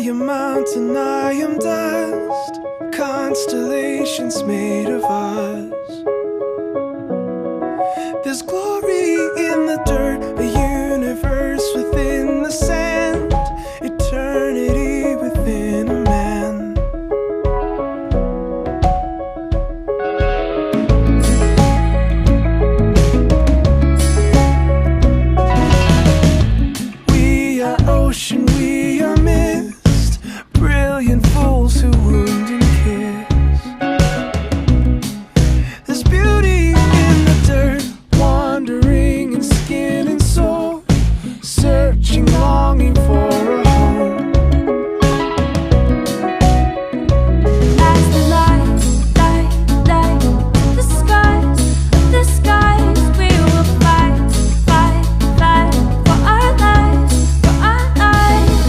am mountain, I am dust, constellations made of us. There's glory in the dirt, a universe within the sand, eternity within a man. We are ocean, we are mist, brilliant fools who wound and kiss. There's beauty in the dirt, wandering in skin and soul, searching, longing for a home. As the light the skies, we will fight for our lives, for our lives.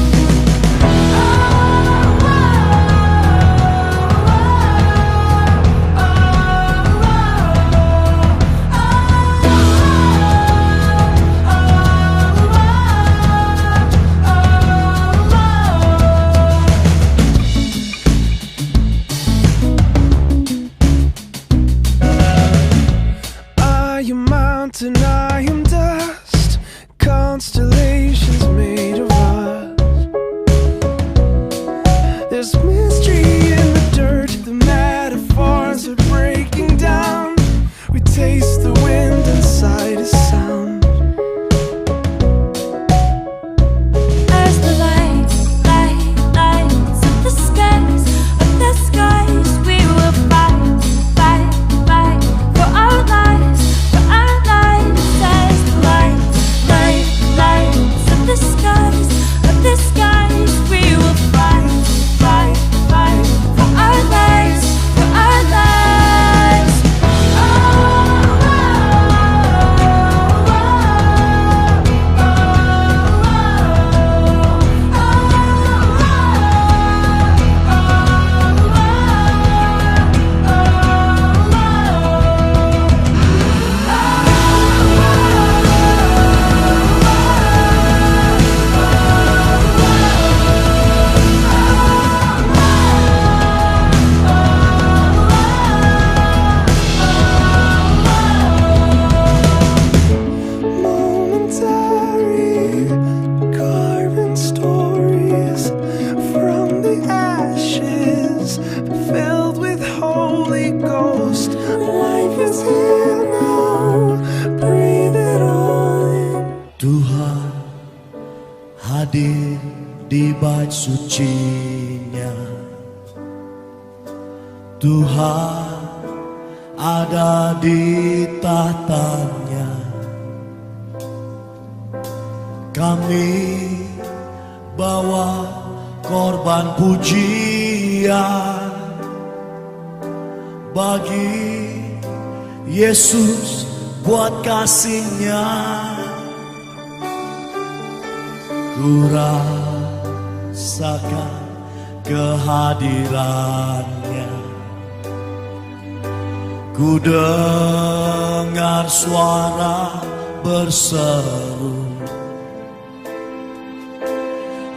I am mountain, I am dust, constellations made of us. There's mystery in the dirt, the metaphors are breaking down. We taste the wind inside a sound. As the lights of the skies, we will fight for our lives, for our lives. As the lights of the skies, we will fight for our lives, for our lives. Momentary, carving stories from the ashes, filled with Holy Ghost. Life is here now, breathe it all in. Tuhan hadir di bait sucinya. Tuhan ada di tahtanya. Kami bawa korban pujian bagi Yesus buat kasih-Nya. Ku rasakan kehadirannya. Ku dengar suara berseru,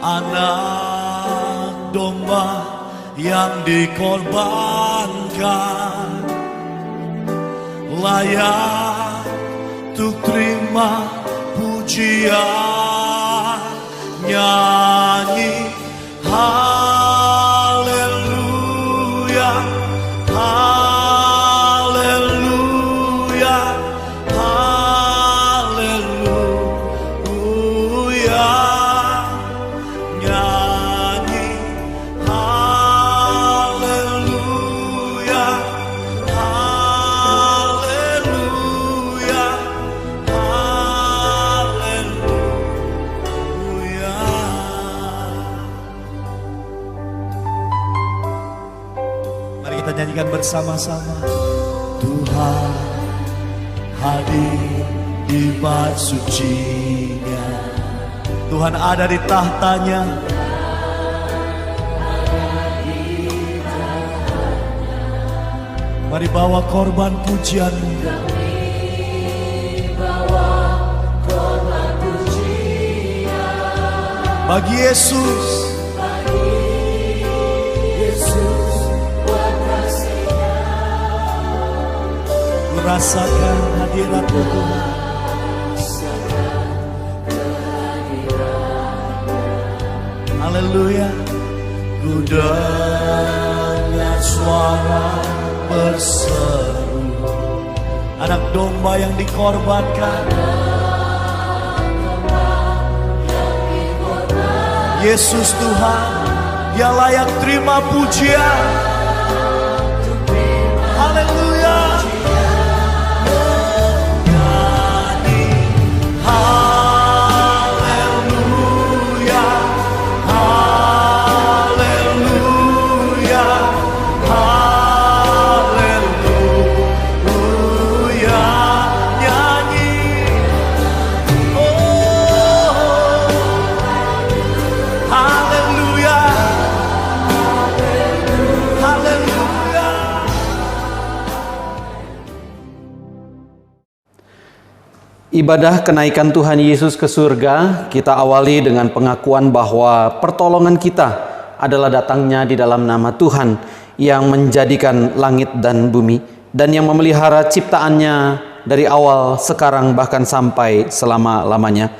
anak domba yang dikorbankan layak untuk terima pujian. Nyanyi haleluya, haleluya, haleluya. Nyanyi haleluya, haleluya, haleluya. Mari kita nyanyikan bersama-sama. Tuhan hadir di bait sucinya. Tuhan ada di tahtanya. Mari bawa korban pujianmu. Bagi Yesus. rasakan hadirat-Mu Tuhan. Haleluya. Ku dengar suara berseru, anak domba yang dikorbankan. Yesus Tuhan, Dia layak terima pujian. Haleluya. Ibadah kenaikan Tuhan Yesus ke surga kita awali dengan pengakuan bahwa pertolongan kita adalah datangnya di dalam nama Tuhan yang menjadikan langit dan bumi dan yang memelihara ciptaannya dari awal, sekarang, bahkan sampai selama-lamanya.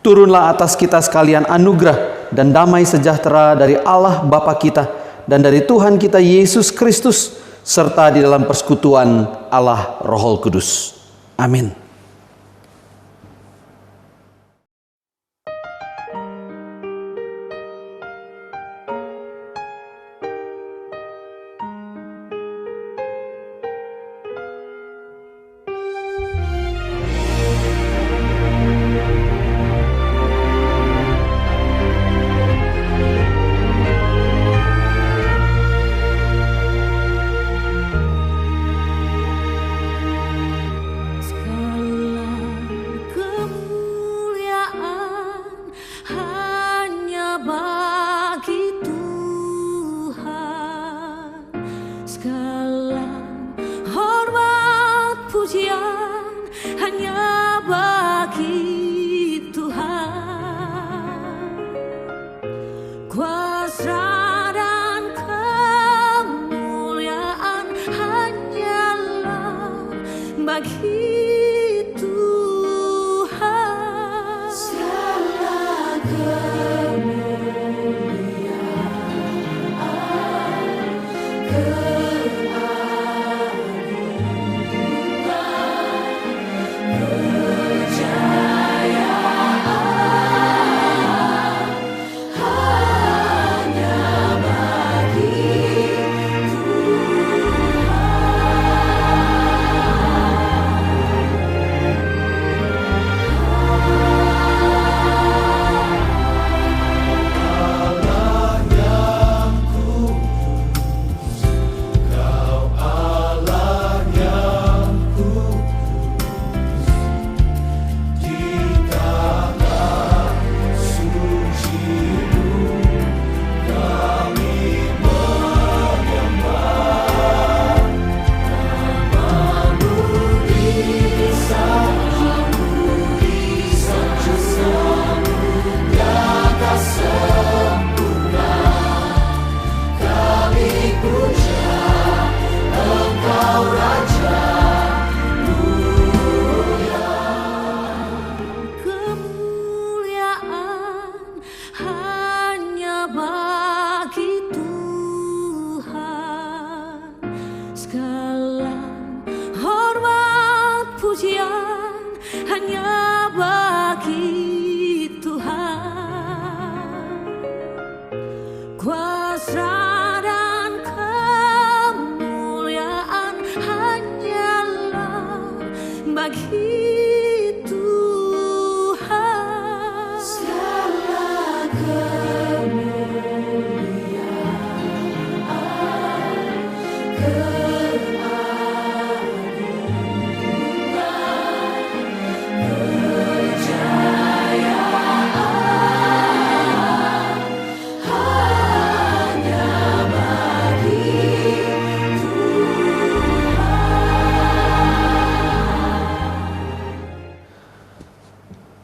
Turunlah atas kita sekalian anugerah dan damai sejahtera dari Allah Bapa kita dan dari Tuhan kita Yesus Kristus, serta di dalam persekutuan Allah Roh Kudus. Amin.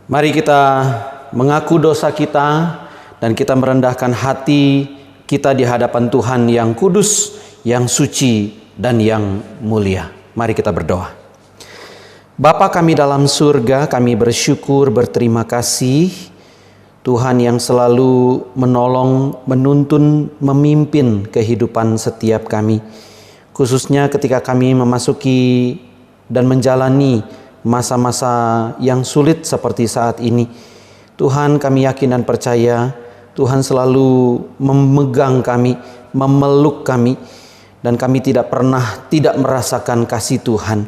Mari kita mengaku dosa kita dan kita merendahkan hati kita di hadapan Tuhan yang kudus, yang suci, dan yang mulia. Mari kita berdoa. Bapa kami dalam surga, kami bersyukur, berterima kasih Tuhan yang selalu menolong, menuntun, memimpin kehidupan setiap kami. Khususnya ketika kami memasuki dan menjalani masa-masa yang sulit seperti saat ini. Tuhan, kami yakin dan percaya Tuhan selalu memegang kami, memeluk kami, dan kami tidak pernah tidak merasakan kasih Tuhan.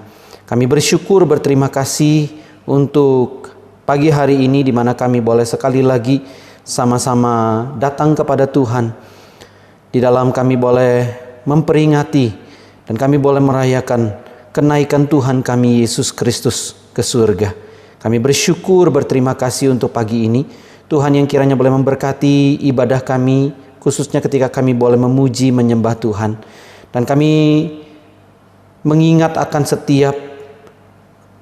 Kami bersyukur, berterima kasih untuk pagi hari ini di mana kami boleh sekali lagi sama-sama datang kepada Tuhan. Di dalam kami boleh memperingati dan kami boleh merayakan kenaikan Tuhan kami Yesus Kristus ke surga. Kami bersyukur, berterima kasih untuk pagi ini. Tuhan yang kiranya boleh memberkati ibadah kami, khususnya ketika kami boleh memuji, menyembah Tuhan. Dan kami mengingat akan setiap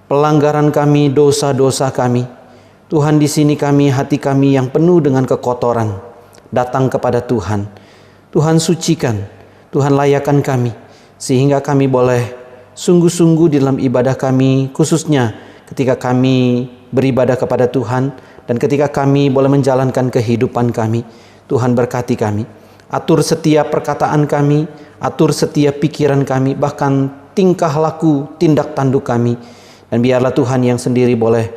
pelanggaran kami, dosa-dosa kami. Tuhan, di sini kami, hati kami yang penuh dengan kekotoran, datang kepada Tuhan. Tuhan sucikan, Tuhan layakan kami, sehingga kami boleh sungguh-sungguh di dalam ibadah kami, khususnya ketika kami beribadah kepada Tuhan, dan ketika kami boleh menjalankan kehidupan kami. Tuhan berkati kami, atur setiap perkataan kami, atur setiap pikiran kami, bahkan tingkah laku, tindak tanduk kami. Dan biarlah Tuhan yang sendiri boleh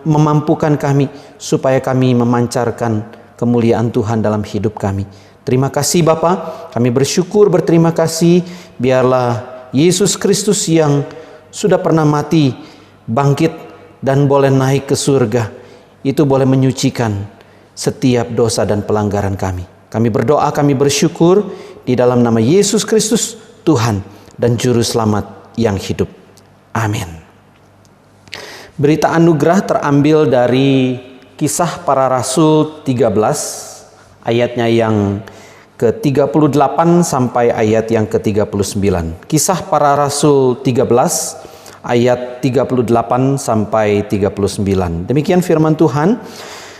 memampukan kami, supaya kami memancarkan kemuliaan Tuhan dalam hidup kami. Terima kasih Bapa, kami bersyukur, berterima kasih. Biarlah Yesus Kristus yang sudah pernah mati, bangkit, dan boleh naik ke surga, itu boleh menyucikan setiap dosa dan pelanggaran kami. Kami berdoa, kami bersyukur di dalam nama Yesus Kristus, Tuhan dan Juru Selamat yang hidup. Amin. Berita anugerah terambil dari Kisah Para Rasul 13, ayatnya yang ke-38 sampai ayat yang ke-39. Kisah Para Rasul 13 ayat 38 sampai 39. Demikian firman Tuhan.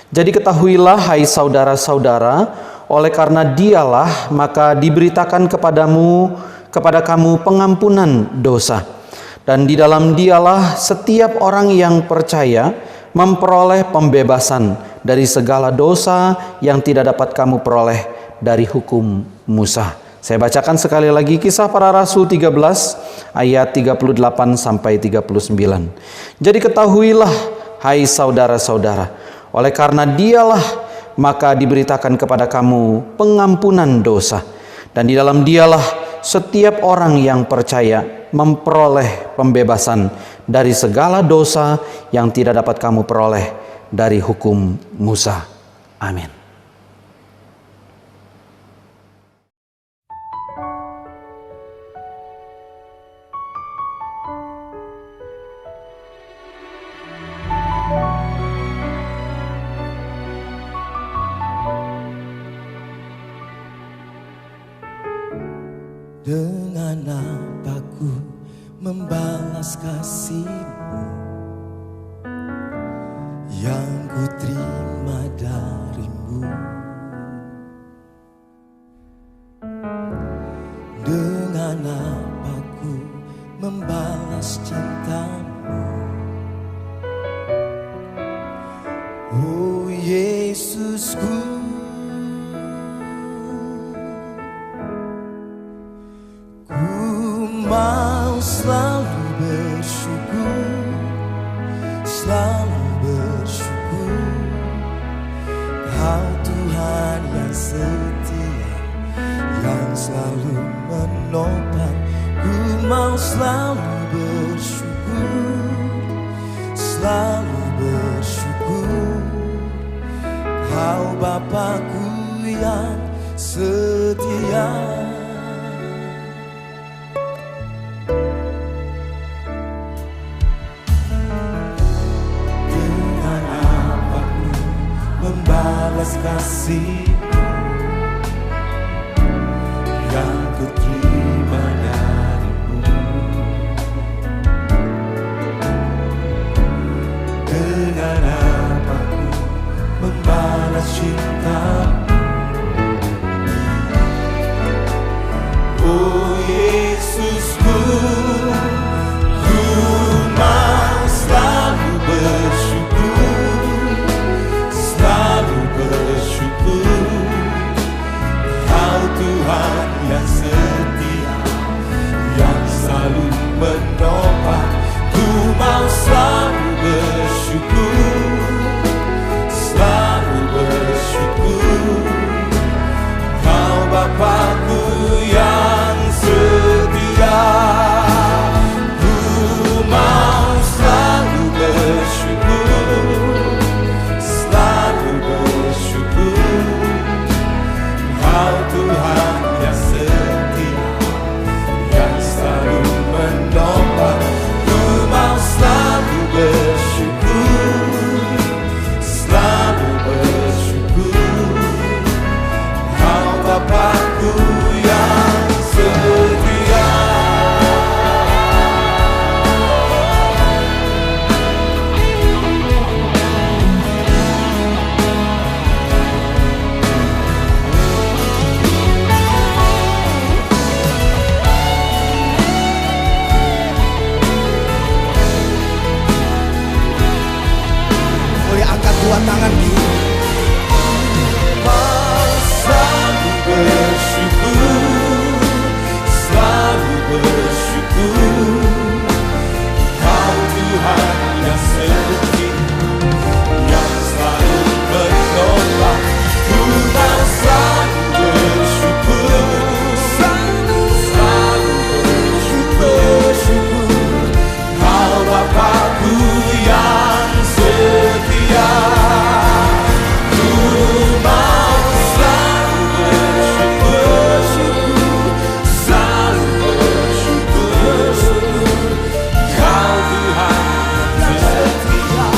Jadi ketahuilah hai saudara-saudara, oleh karena Dialah maka diberitakan kepada kamu pengampunan dosa. Dan di dalam Dialah setiap orang yang percaya memperoleh pembebasan dari segala dosa yang tidak dapat kamu peroleh dari hukum Musa. Saya bacakan sekali lagi Kisah Para Rasul 13 ayat 38 sampai 39. Jadi ketahuilah hai saudara-saudara, oleh karena Dialah maka diberitakan kepada kamu pengampunan dosa. Dan di dalam Dialah setiap orang yang percaya memperoleh pembebasan dari segala dosa yang tidak dapat kamu peroleh dari hukum Musa. Amin. Dengan apa ku membalas kasih-Mu yang ku terima dari-Mu? Dengan apa ku membalas cinta-Mu? Oh Yesusku, mau selalu bersyukur, selalu bersyukur. Kau Tuhan yang setia, yang selalu menopang. Ku mau selalu bersyukur, selalu bersyukur. Kau Bapa-Ku yang setia. Balas kasih yang ku terima dari-Mu. Dengan apa ku membalas cinta-Mu? Oh Yesusku, ku mau kedua tangan kita. Selalu bersyukur, selalu bersyukur. Kau Tuhan yang setia, yang selalu menolong. Ku mau selalu bersyukur, selalu bersyukur. Kau Bapa-Ku yang setia. Ku mau selalu bersyukur, selalu bersyukur. Kau Tuhan yang setia,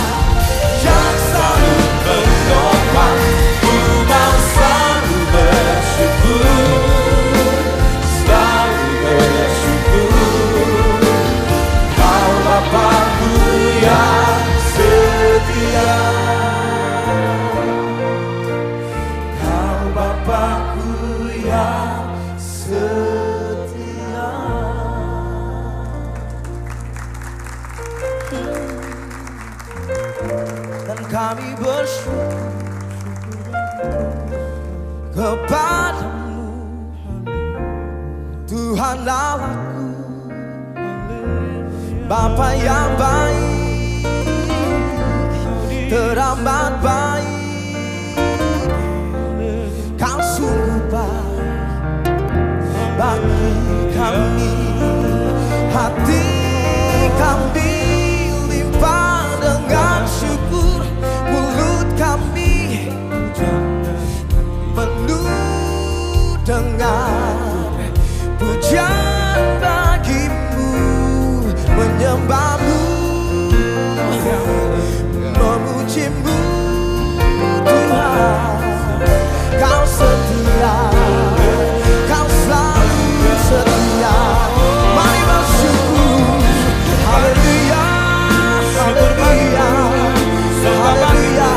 yang selalu menolong. Ku mau selalu bersyukur, selalu bersyukur. Kau Bapa-Ku yang setia. Kau Bapa-Ku yang setia. Dan kami bersyukur kepadamu, Tuhan Allahku, Bapa yang baik, teramat baik. Kau sungguh baik bagi kami. Hati kami limpah dengan syukur, mulut kami penuh dengan pujian bagimu, menyembahmu, memujimu Tuhan. Kau setia, kau selalu setia. Mari bersyukur, haleluya, haleluya, haleluya.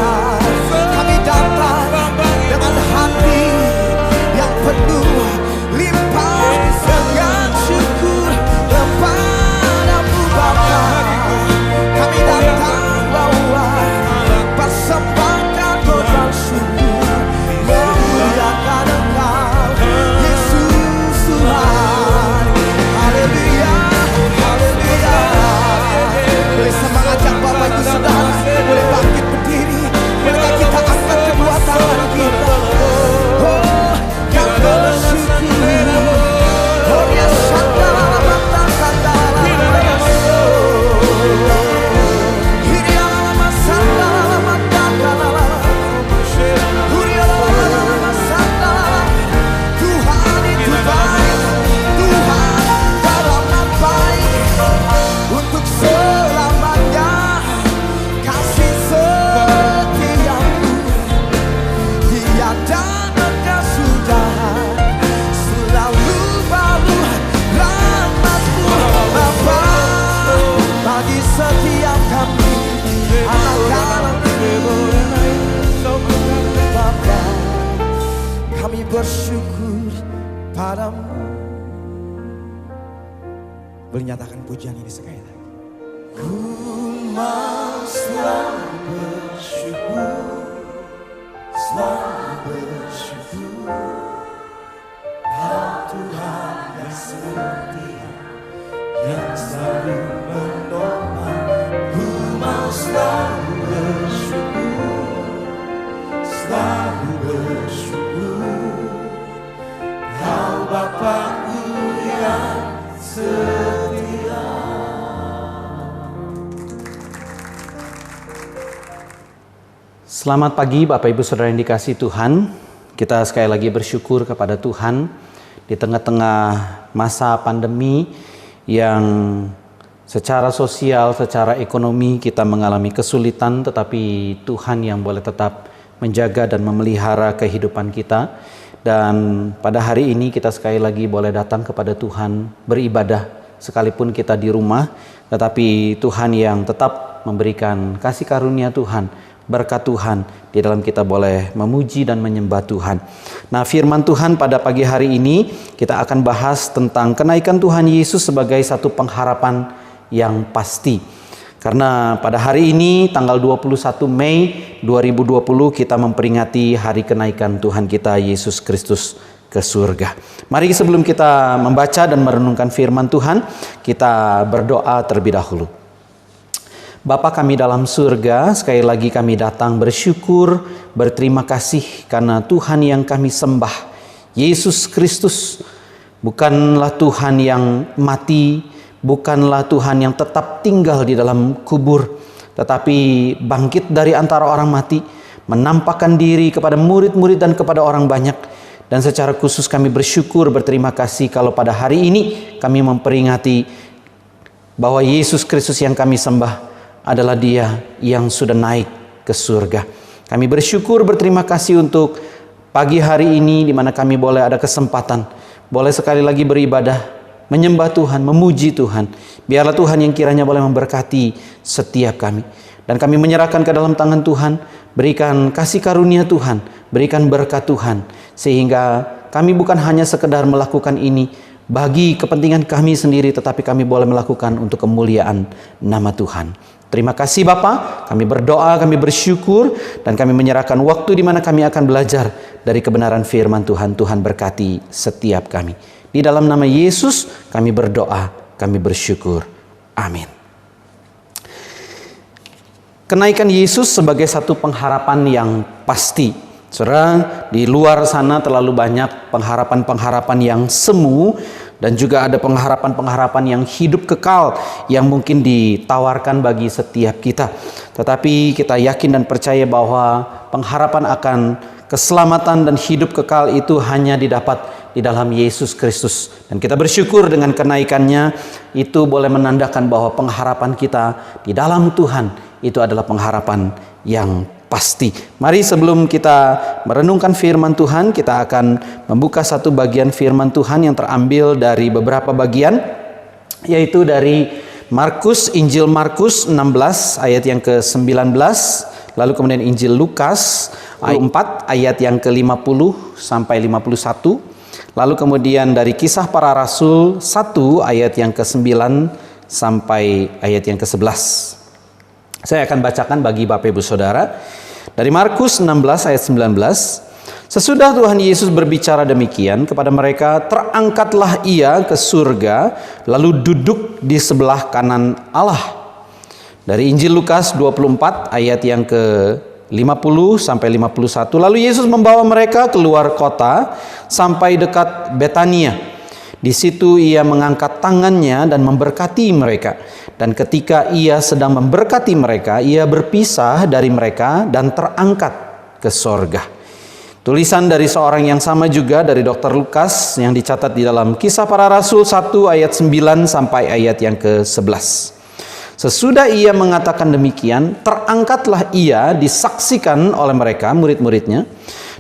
Kami datang dengan hati yang penuh limpah dengan syukur kepadamu Bapa. Kami datang bawa persembahan korban syukur, memuliakan Engkau Yesus Tuhan. Haleluya, haleluya. Boleh mengajak Bapak Ibu Saudara, boleh bangkit berdiri, bolehkah kita angkat kedua tangan kita. Oh, yang bersyukur. Oh ya sandala mata sandala maso. Hiria lama sandala mata kanala. Huria lama sandala. Tuhan itu baik, Tuhan teramat baik. Untuk selamanya kasih setiamu tiada kesudahan, selalu baru rahmatmu Bapa bagi setiap kami anak-anakmu Bapa. Kami bersyukur padamu. Boleh nyatakan pujian ini sekali lagi. Ku mau selalu bersyukur, selalu bersyukur. Kau Tuhan yang setia, yang selalu menolong. Ku mau selalu bersyukur, selalu bersyukur. Kau Bapa-Ku yang setia. Selamat pagi Bapak Ibu Saudara yang dikasihi Tuhan. Kita sekali lagi bersyukur kepada Tuhan di tengah-tengah masa pandemi yang secara sosial, secara ekonomi kita mengalami kesulitan, tetapi Tuhan yang boleh tetap menjaga dan memelihara kehidupan kita. Dan pada hari ini kita sekali lagi boleh datang kepada Tuhan beribadah sekalipun kita di rumah, tetapi Tuhan yang tetap memberikan kasih karunia Tuhan, berkat Tuhan di dalam kita boleh memuji dan menyembah Tuhan. Nah, firman Tuhan pada pagi hari ini kita akan bahas tentang kenaikan Tuhan Yesus sebagai satu pengharapan yang pasti. Karena pada hari ini tanggal 21 Mei 2020 kita memperingati hari kenaikan Tuhan kita Yesus Kristus ke surga. Mari sebelum kita membaca dan merenungkan firman Tuhan, kita berdoa terlebih dahulu. Bapa kami dalam surga, sekali lagi kami datang bersyukur, berterima kasih karena Tuhan yang kami sembah, Yesus Kristus, bukanlah Tuhan yang mati, bukanlah Tuhan yang tetap tinggal di dalam kubur, tetapi bangkit dari antara orang mati, menampakkan diri kepada murid-murid dan kepada orang banyak. Dan secara khusus kami bersyukur, berterima kasih kalau pada hari ini kami memperingati bahwa Yesus Kristus yang kami sembah adalah Dia yang sudah naik ke surga. Kami bersyukur, berterima kasih untuk pagi hari ini di mana kami boleh ada kesempatan, boleh sekali lagi beribadah, menyembah Tuhan, memuji Tuhan. Biarlah Tuhan yang kiranya boleh memberkati setiap kami. Dan kami menyerahkan ke dalam tangan Tuhan. Berikan kasih karunia Tuhan, berikan berkat Tuhan, sehingga kami bukan hanya sekedar melakukan ini bagi kepentingan kami sendiri, tetapi kami boleh melakukan untuk kemuliaan nama Tuhan. Terima kasih Bapa, kami berdoa, kami bersyukur, dan kami menyerahkan waktu di mana kami akan belajar dari kebenaran firman Tuhan. Tuhan berkati setiap kami. Di dalam nama Yesus kami berdoa, kami bersyukur. Amin. Kenaikan Yesus sebagai satu pengharapan yang pasti. Saudara, di luar sana terlalu banyak pengharapan-pengharapan yang semu, dan juga ada pengharapan-pengharapan yang hidup kekal yang mungkin ditawarkan bagi setiap kita. Tetapi kita yakin dan percaya bahwa pengharapan akan keselamatan dan hidup kekal itu hanya didapat di dalam Yesus Kristus. Dan kita bersyukur dengan kenaikannya, itu boleh menandakan bahwa pengharapan kita di dalam Tuhan itu adalah pengharapan yang pasti. Mari sebelum kita merenungkan firman Tuhan, kita akan membuka satu bagian firman Tuhan yang terambil dari beberapa bagian, yaitu dari Injil Markus 16 ayat yang ke-19, lalu kemudian Injil Lukas 4 ayat yang ke-50 sampai 51. Lalu kemudian dari Kisah Para Rasul 1 ayat yang ke-9 sampai ayat yang ke-11. Saya akan bacakan bagi Bapak Ibu Saudara. Dari Markus 16 ayat 19. Sesudah Tuhan Yesus berbicara demikian kepada mereka, terangkatlah Ia ke surga, lalu duduk di sebelah kanan Allah. Dari Injil Lukas 24 ayat yang ke-50 sampai 51. Lalu Yesus membawa mereka keluar kota sampai dekat Betania. Di situ Ia mengangkat tangannya dan memberkati mereka. Dan ketika Ia sedang memberkati mereka, Ia berpisah dari mereka dan terangkat ke sorga. Tulisan dari seorang yang sama juga dari Dr. Lukas yang dicatat di dalam Kisah Para Rasul 1 ayat 9 sampai ayat yang ke-11. Sesudah Ia mengatakan demikian, terangkatlah Ia disaksikan oleh mereka, murid-muridnya,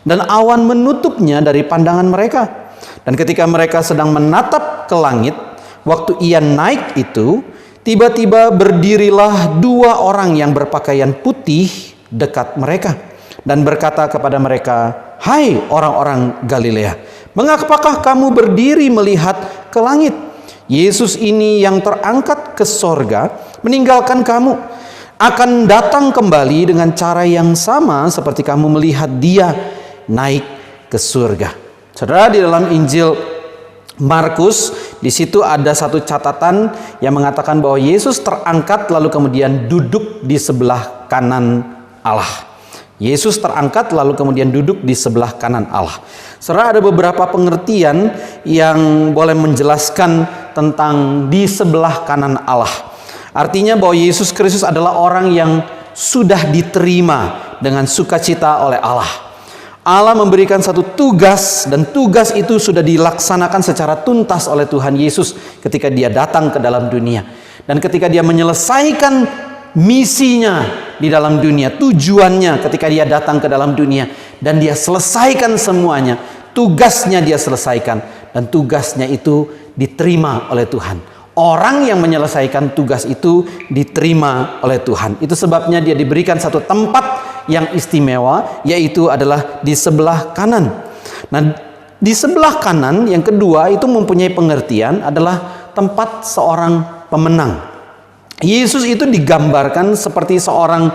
dan awan menutupnya dari pandangan mereka. Dan ketika mereka sedang menatap ke langit, waktu Ia naik itu, tiba-tiba berdirilah dua orang yang berpakaian putih dekat mereka, dan berkata kepada mereka, "Hai orang-orang Galilea, mengapakah kamu berdiri melihat ke langit? Yesus ini yang terangkat ke sorga meninggalkan kamu, akan datang kembali dengan cara yang sama seperti kamu melihat Dia naik ke surga." Saudara, di dalam Injil Markus, di situ ada satu catatan yang mengatakan bahwa Yesus terangkat lalu kemudian duduk di sebelah kanan Allah. Yesus terangkat lalu kemudian duduk di sebelah kanan Allah. Saudara, ada beberapa pengertian yang boleh menjelaskan tentang di sebelah kanan Allah. Artinya bahwa Yesus Kristus adalah orang yang sudah diterima dengan sukacita oleh Allah. Allah memberikan satu tugas, dan tugas itu sudah dilaksanakan secara tuntas oleh Tuhan Yesus ketika Dia datang ke dalam dunia. Dan ketika Dia menyelesaikan misinya di dalam dunia, tujuannya ketika Dia datang ke dalam dunia, dan Dia selesaikan semuanya, tugasnya Dia selesaikan, dan tugasnya itu diterima oleh Tuhan. Orang yang menyelesaikan tugas itu diterima oleh Tuhan. Itu sebabnya Dia diberikan satu tempat yang istimewa, yaitu adalah di sebelah kanan. Nah, di sebelah kanan yang kedua itu mempunyai pengertian adalah tempat seorang pemenang. Yesus itu digambarkan seperti seorang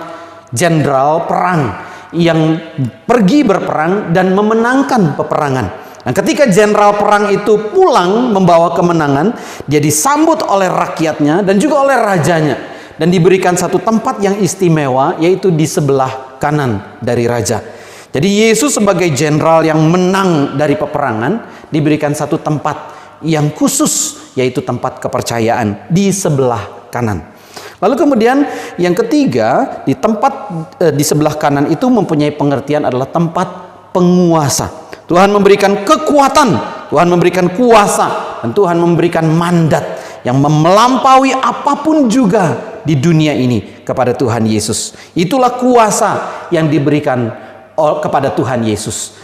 jenderal perang yang pergi berperang dan memenangkan peperangan. Nah, ketika jenderal perang itu pulang membawa kemenangan, dia disambut oleh rakyatnya dan juga oleh rajanya, dan diberikan satu tempat yang istimewa, yaitu di sebelah kanan dari raja. Jadi Yesus sebagai jenderal yang menang dari peperangan diberikan satu tempat yang khusus, yaitu tempat kepercayaan di sebelah kanan. Lalu kemudian yang ketiga, di sebelah kanan itu mempunyai pengertian adalah tempat penguasa. Tuhan memberikan kekuatan, Tuhan memberikan kuasa, dan Tuhan memberikan mandat yang melampaui apapun juga di dunia ini kepada Tuhan Yesus. Itulah kuasa yang diberikan kepada Tuhan Yesus.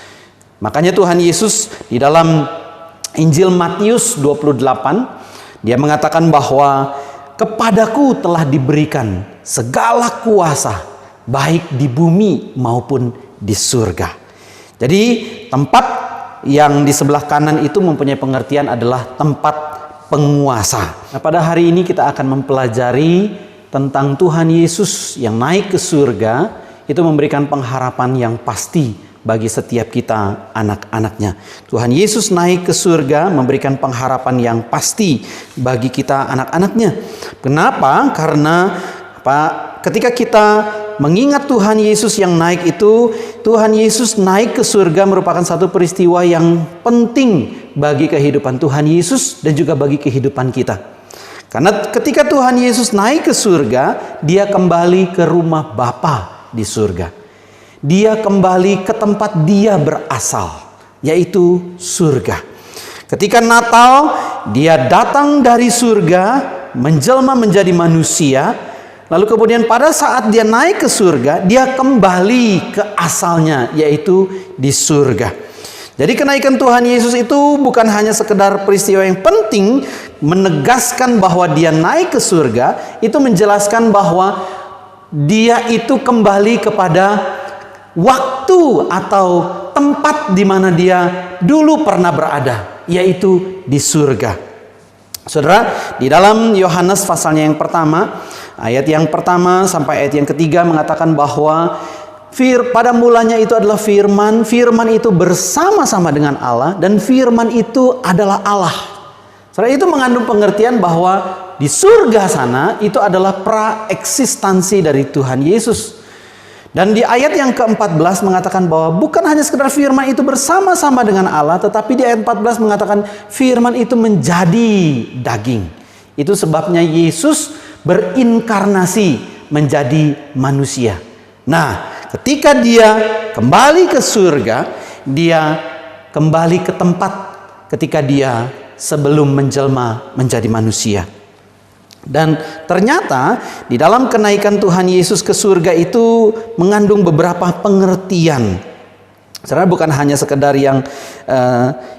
Makanya Tuhan Yesus di dalam Injil Matius 28, dia mengatakan bahwa kepadaku telah diberikan segala kuasa, baik di bumi maupun di surga. Jadi tempat yang di sebelah kanan itu mempunyai pengertian adalah tempat penguasa. Nah, pada hari ini kita akan mempelajari tentang Tuhan Yesus yang naik ke surga. Itu memberikan pengharapan yang pasti bagi setiap kita anak-anaknya. Tuhan Yesus naik ke surga memberikan pengharapan yang pasti bagi kita anak-anaknya. Kenapa? Karena ketika kita mengingat Tuhan Yesus yang naik itu, Tuhan Yesus naik ke surga merupakan satu peristiwa yang penting bagi kehidupan Tuhan Yesus dan juga bagi kehidupan kita. Karena ketika Tuhan Yesus naik ke surga, dia kembali ke rumah Bapa di surga. Dia kembali ke tempat dia berasal, yaitu surga. Ketika Natal, dia datang dari surga, menjelma menjadi manusia. Lalu kemudian pada saat dia naik ke surga, dia kembali ke asalnya, yaitu di surga. Jadi kenaikan Tuhan Yesus itu bukan hanya sekedar peristiwa yang penting, menegaskan bahwa dia naik ke surga, itu menjelaskan bahwa dia itu kembali kepada waktu atau tempat di mana dia dulu pernah berada, yaitu di surga. Saudara, di dalam Yohanes pasalnya yang pertama, ayat yang pertama sampai ayat yang ketiga mengatakan bahwa pada mulanya itu adalah firman, firman itu bersama-sama dengan Allah, dan firman itu adalah Allah. Saudara, itu mengandung pengertian bahwa di surga sana itu adalah praeksistensi dari Tuhan Yesus. Dan di ayat yang ke-14 mengatakan bahwa bukan hanya sekedar firman itu bersama-sama dengan Allah, tetapi di ayat 14 mengatakan firman itu menjadi daging. Itu sebabnya Yesus berinkarnasi menjadi manusia. Nah, ketika dia kembali ke surga, dia kembali ke tempat ketika dia sebelum menjelma menjadi manusia. Dan ternyata di dalam kenaikan Tuhan Yesus ke surga itu mengandung beberapa pengertian. Saudara, bukan hanya sekedar yang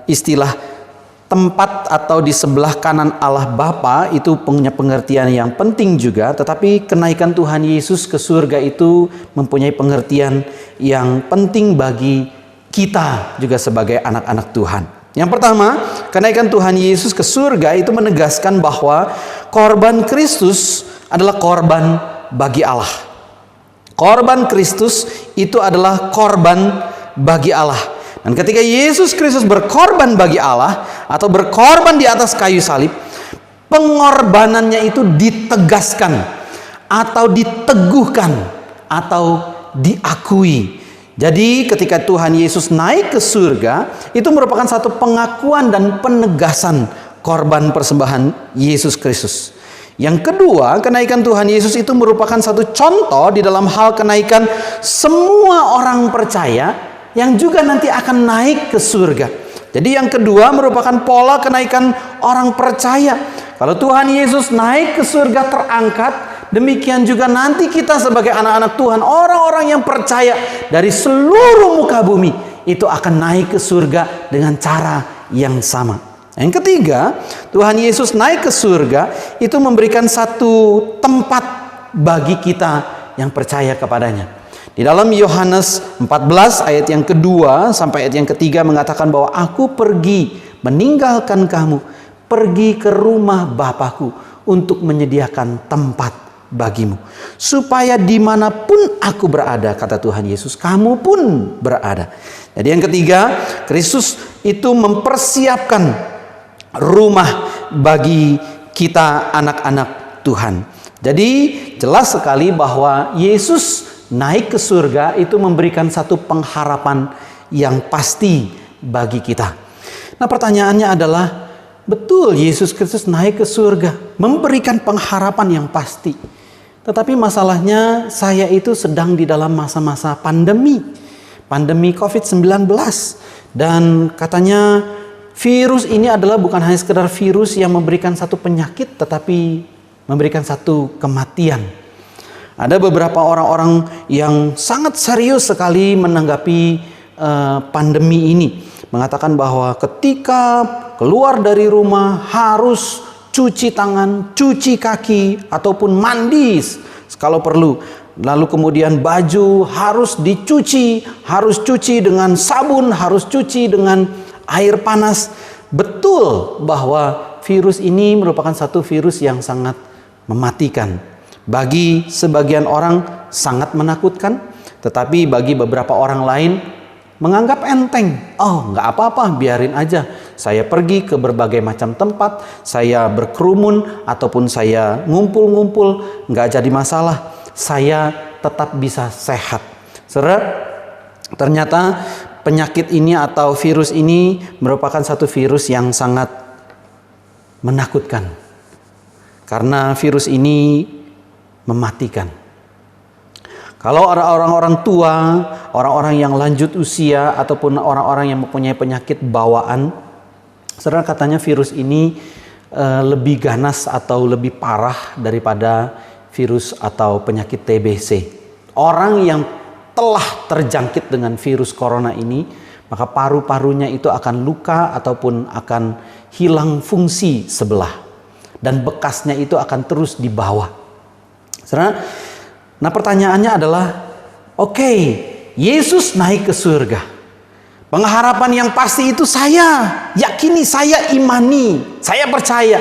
istilah tempat atau di sebelah kanan Allah Bapa itu punya pengertian yang penting juga, tetapi kenaikan Tuhan Yesus ke surga itu mempunyai pengertian yang penting bagi kita juga sebagai anak-anak Tuhan. Yang pertama, kenaikan Tuhan Yesus ke surga itu menegaskan bahwa korban Kristus adalah korban bagi Allah. Korban Kristus itu adalah korban bagi Allah. Dan ketika Yesus Kristus berkorban bagi Allah atau berkorban di atas kayu salib, pengorbanannya itu ditegaskan atau diteguhkan atau diakui. Jadi ketika Tuhan Yesus naik ke surga, itu merupakan satu pengakuan dan penegasan korban persembahan Yesus Kristus. Yang kedua, kenaikan Tuhan Yesus itu merupakan satu contoh di dalam hal kenaikan semua orang percaya yang juga nanti akan naik ke surga. Jadi yang kedua merupakan pola kenaikan orang percaya. Kalau Tuhan Yesus naik ke surga terangkat, demikian juga nanti kita sebagai anak-anak Tuhan, orang-orang yang percaya dari seluruh muka bumi, itu akan naik ke surga dengan cara yang sama. Yang ketiga, Tuhan Yesus naik ke surga itu memberikan satu tempat bagi kita yang percaya kepadanya. Di dalam Yohanes 14 ayat yang kedua sampai ayat yang ketiga mengatakan bahwa aku pergi meninggalkan kamu, pergi ke rumah Bapakku. untuk menyediakan tempat bagimu. Supaya dimanapun aku berada, kata Tuhan Yesus, kamu pun berada. Jadi yang ketiga, Kristus itu mempersiapkan rumah bagi kita anak-anak Tuhan. Jadi jelas sekali bahwa Yesus naik ke surga itu memberikan satu pengharapan yang pasti bagi kita. Nah, pertanyaannya adalah, betul Yesus Kristus naik ke surga, memberikan pengharapan yang pasti. Tetapi masalahnya saya itu sedang di dalam masa-masa pandemi COVID-19. Dan katanya virus ini adalah bukan hanya sekedar virus yang memberikan satu penyakit, tetapi memberikan satu kematian. Ada beberapa orang-orang yang sangat serius sekali menanggapi pandemi ini. Mengatakan bahwa ketika keluar dari rumah harus cuci tangan, cuci kaki, ataupun mandi kalau perlu. Lalu kemudian baju harus dicuci, harus cuci dengan sabun, harus cuci dengan air panas. Betul bahwa virus ini merupakan satu virus yang sangat mematikan. Bagi sebagian orang sangat menakutkan, tetapi bagi beberapa orang lain menganggap enteng. Oh, nggak apa-apa, biarin aja. Saya pergi ke berbagai macam tempat, saya berkerumun ataupun saya ngumpul-ngumpul, nggak jadi masalah. Saya tetap bisa sehat. Saudara, ternyata penyakit ini atau virus ini merupakan satu virus yang sangat menakutkan. Karena virus ini mematikan. Kalau orang-orang tua, orang-orang yang lanjut usia, ataupun orang-orang yang mempunyai penyakit bawaan, saudara, katanya virus ini lebih ganas atau lebih parah daripada virus atau penyakit TBC. Orang yang telah terjangkit dengan virus corona ini, maka paru-parunya itu akan luka ataupun akan hilang fungsi sebelah. Dan bekasnya itu akan terus dibawa. Saudara, nah pertanyaannya adalah, oke, Yesus naik ke surga. Pengharapan yang pasti itu saya yakini, saya imani, saya percaya.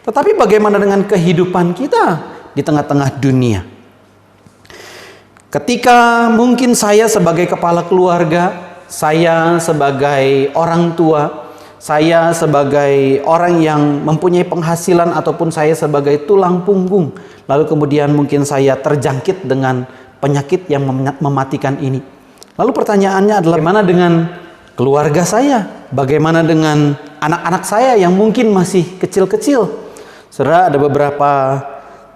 Tetapi bagaimana dengan kehidupan kita di tengah-tengah dunia? Ketika mungkin saya sebagai kepala keluarga, saya sebagai orang tua, saya sebagai orang yang mempunyai penghasilan, ataupun saya sebagai tulang punggung, lalu kemudian mungkin saya terjangkit dengan penyakit yang mematikan ini. Lalu pertanyaannya adalah, bagaimana dengan keluarga saya? Bagaimana dengan anak-anak saya yang mungkin masih kecil-kecil? Saudara, ada beberapa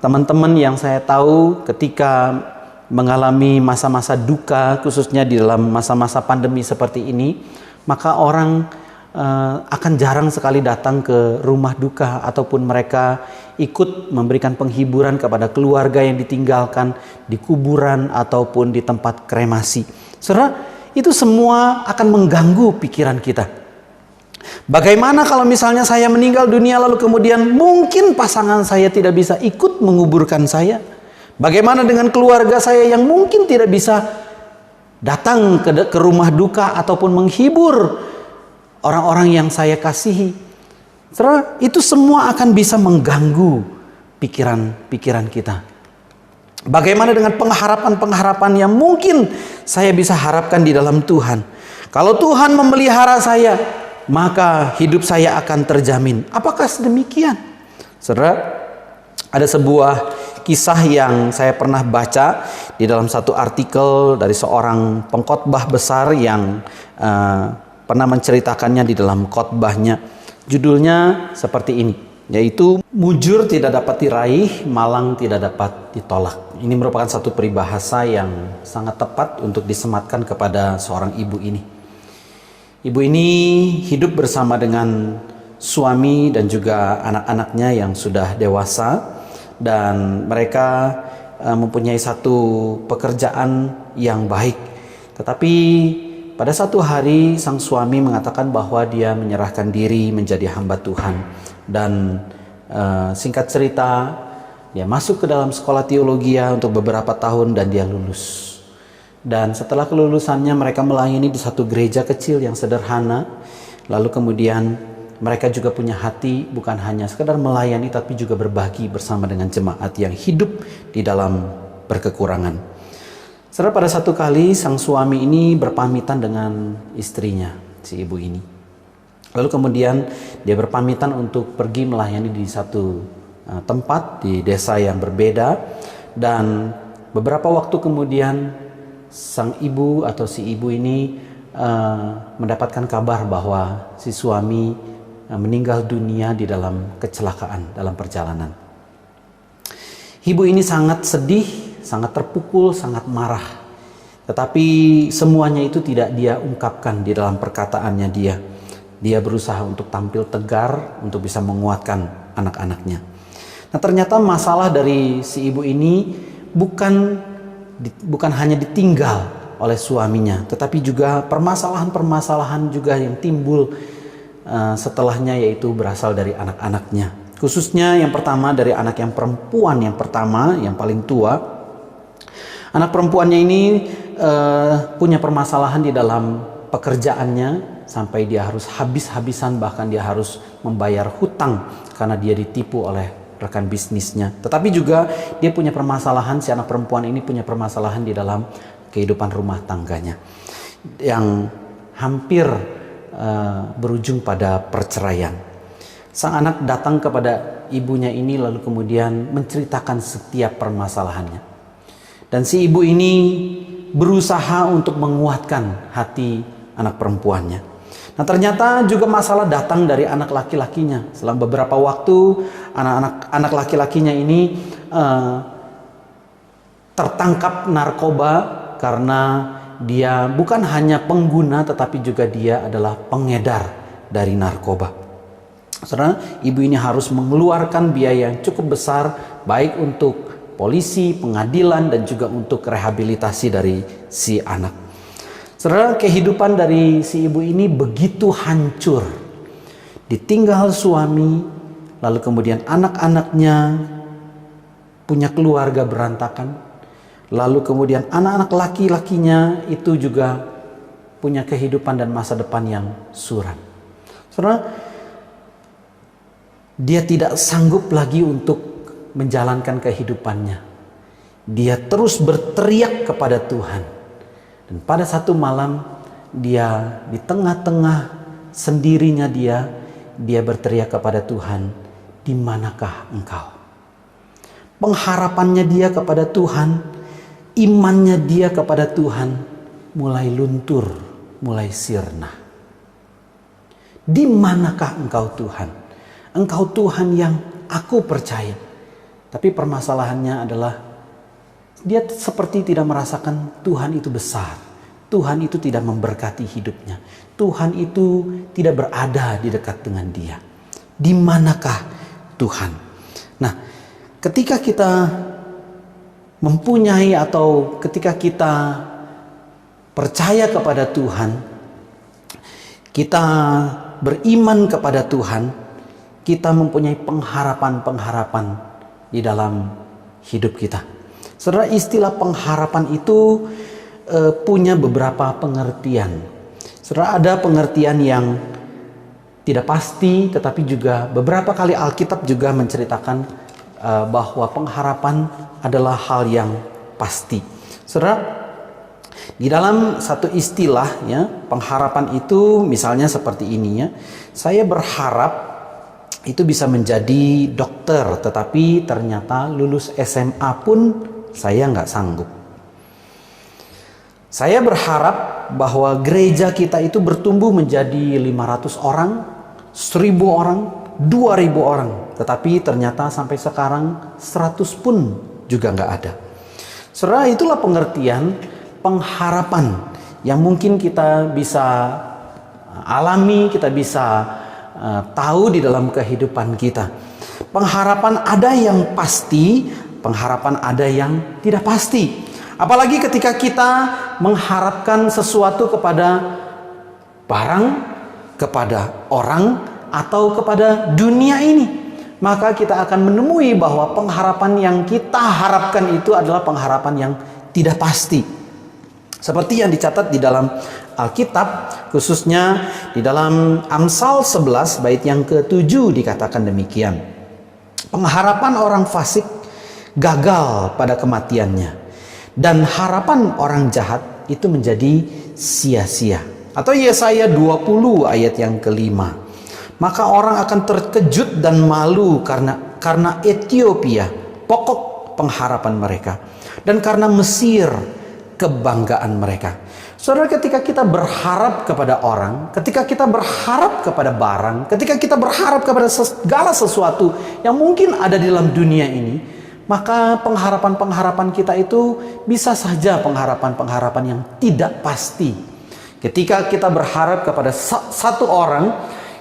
teman-teman yang saya tahu ketika mengalami masa-masa duka, khususnya di dalam masa-masa pandemi seperti ini, maka orang akan jarang sekali datang ke rumah duka, ataupun mereka ikut memberikan penghiburan kepada keluarga yang ditinggalkan di kuburan ataupun di tempat kremasi. Saudara, itu semua akan mengganggu pikiran kita. Bagaimana kalau misalnya saya meninggal dunia lalu kemudian mungkin pasangan saya tidak bisa ikut menguburkan saya? Bagaimana dengan keluarga saya yang mungkin tidak bisa datang ke rumah duka ataupun menghibur orang-orang yang saya kasihi? Saudara, itu semua akan bisa mengganggu pikiran kita. Bagaimana dengan pengharapan-pengharapan yang mungkin saya bisa harapkan di dalam Tuhan? Kalau Tuhan memelihara saya, maka hidup saya akan terjamin. Apakah sedemikian? Saudara, ada sebuah kisah yang saya pernah baca di dalam satu artikel dari seorang pengkhotbah besar yang pernah menceritakannya di dalam khotbahnya. Judulnya seperti ini, yaitu mujur tidak dapat diraih, malang tidak dapat ditolak. Ini merupakan satu peribahasa yang sangat tepat untuk disematkan kepada seorang ibu ini. Ibu ini hidup bersama dengan suami dan juga anak-anaknya yang sudah dewasa, dan mereka mempunyai satu pekerjaan yang baik. Tetapi pada satu hari sang suami mengatakan bahwa dia menyerahkan diri menjadi hamba Tuhan. Dan singkat cerita, dia masuk ke dalam sekolah teologi untuk beberapa tahun dan dia lulus. Dan setelah kelulusannya mereka melayani di satu gereja kecil yang sederhana. Lalu kemudian mereka juga punya hati bukan hanya sekedar melayani tapi juga berbagi bersama dengan jemaat yang hidup di dalam berkekurangan. Saudara, pada satu kali sang suami ini berpamitan dengan istrinya, si ibu ini. Lalu kemudian dia berpamitan untuk pergi melayani di satu tempat di desa yang berbeda, dan beberapa waktu kemudian sang ibu atau si ibu ini mendapatkan kabar bahwa si suami meninggal dunia di dalam kecelakaan dalam perjalanan. Ibu ini sangat sedih, sangat terpukul, sangat marah. Tetapi semuanya itu tidak dia ungkapkan di dalam perkataannya dia. Dia berusaha untuk tampil tegar untuk bisa menguatkan anak-anaknya. Nah, ternyata masalah dari si ibu ini bukan hanya ditinggal oleh suaminya, tetapi juga permasalahan-permasalahan juga yang timbul setelahnya, yaitu berasal dari anak-anaknya. Khususnya yang pertama dari anak yang perempuan yang pertama, yang paling tua. Anak perempuannya ini punya permasalahan di dalam pekerjaannya, sampai dia harus habis-habisan, bahkan dia harus membayar hutang karena dia ditipu oleh rekan bisnisnya. Tetapi juga dia punya permasalahan, si anak perempuan ini punya permasalahan di dalam kehidupan rumah tangganya yang hampir berujung pada perceraian. Sang anak datang kepada ibunya ini lalu kemudian menceritakan setiap permasalahannya. Dan si ibu ini berusaha untuk menguatkan hati anak perempuannya. Nah, ternyata juga masalah datang dari anak laki-lakinya. Selang beberapa waktu anak laki-lakinya ini tertangkap narkoba, karena dia bukan hanya pengguna tetapi juga dia adalah pengedar dari narkoba. Saudara, ibu ini harus mengeluarkan biaya yang cukup besar, baik untuk polisi, pengadilan, dan juga untuk rehabilitasi dari si anak. Saudara, kehidupan dari si ibu ini begitu hancur. Ditinggal suami, lalu kemudian anak-anaknya punya keluarga berantakan. Lalu kemudian anak-anak laki-lakinya itu juga punya kehidupan dan masa depan yang suram. Saudara, dia tidak sanggup lagi untuk menjalankan kehidupannya. Dia terus berteriak kepada Tuhan. Dan pada satu malam, dia di tengah-tengah sendirinya dia berteriak kepada Tuhan, "Di manakah Engkau?" Pengharapannya dia kepada Tuhan, imannya dia kepada Tuhan mulai luntur, mulai sirna. Di manakah Engkau Tuhan? Engkau Tuhan yang aku percaya. Tapi permasalahannya adalah dia seperti tidak merasakan Tuhan itu besar. Tuhan itu tidak memberkati hidupnya. Tuhan itu tidak berada di dekat dengan dia. Di manakah Tuhan? Nah, ketika kita mempunyai atau ketika kita percaya kepada Tuhan, kita beriman kepada Tuhan, kita mempunyai pengharapan-pengharapan di dalam hidup kita. Saudara, istilah pengharapan itu punya beberapa pengertian. Saudara, ada pengertian yang tidak pasti, tetapi juga beberapa kali Alkitab juga menceritakan bahwa pengharapan adalah hal yang pasti. Saudara, di dalam satu istilah ya, pengharapan itu misalnya seperti ini ya. Saya berharap itu bisa menjadi dokter, tetapi ternyata lulus SMA pun saya nggak sanggup. Saya berharap bahwa gereja kita itu bertumbuh menjadi 500 orang, 1000 orang, 2000 orang. Tetapi ternyata sampai sekarang 100 pun juga nggak ada. Saudara, itulah pengertian pengharapan yang mungkin kita bisa alami, kita bisa tahu di dalam kehidupan kita. Pengharapan ada yang pasti, pengharapan ada yang tidak pasti. Apalagi ketika kita mengharapkan sesuatu kepada barang, kepada orang, atau kepada dunia ini, maka kita akan menemui bahwa pengharapan yang kita harapkan itu adalah pengharapan yang tidak pasti. Seperti yang dicatat di dalam Alkitab, khususnya di dalam Amsal 11 bait yang ke-7 dikatakan demikian. Pengharapan orang fasik gagal pada kematiannya, dan harapan orang jahat itu menjadi sia-sia. Atau Yesaya 20 ayat yang ke-5. Maka orang akan terkejut dan malu karena Ethiopia, pokok pengharapan mereka, dan karena Mesir, kebanggaan mereka. Saudara, ketika kita berharap kepada orang, ketika kita berharap kepada barang, ketika kita berharap kepada segala sesuatu yang mungkin ada di dalam dunia ini, maka pengharapan-pengharapan kita itu bisa saja pengharapan-pengharapan yang tidak pasti. Ketika kita berharap kepada satu orang,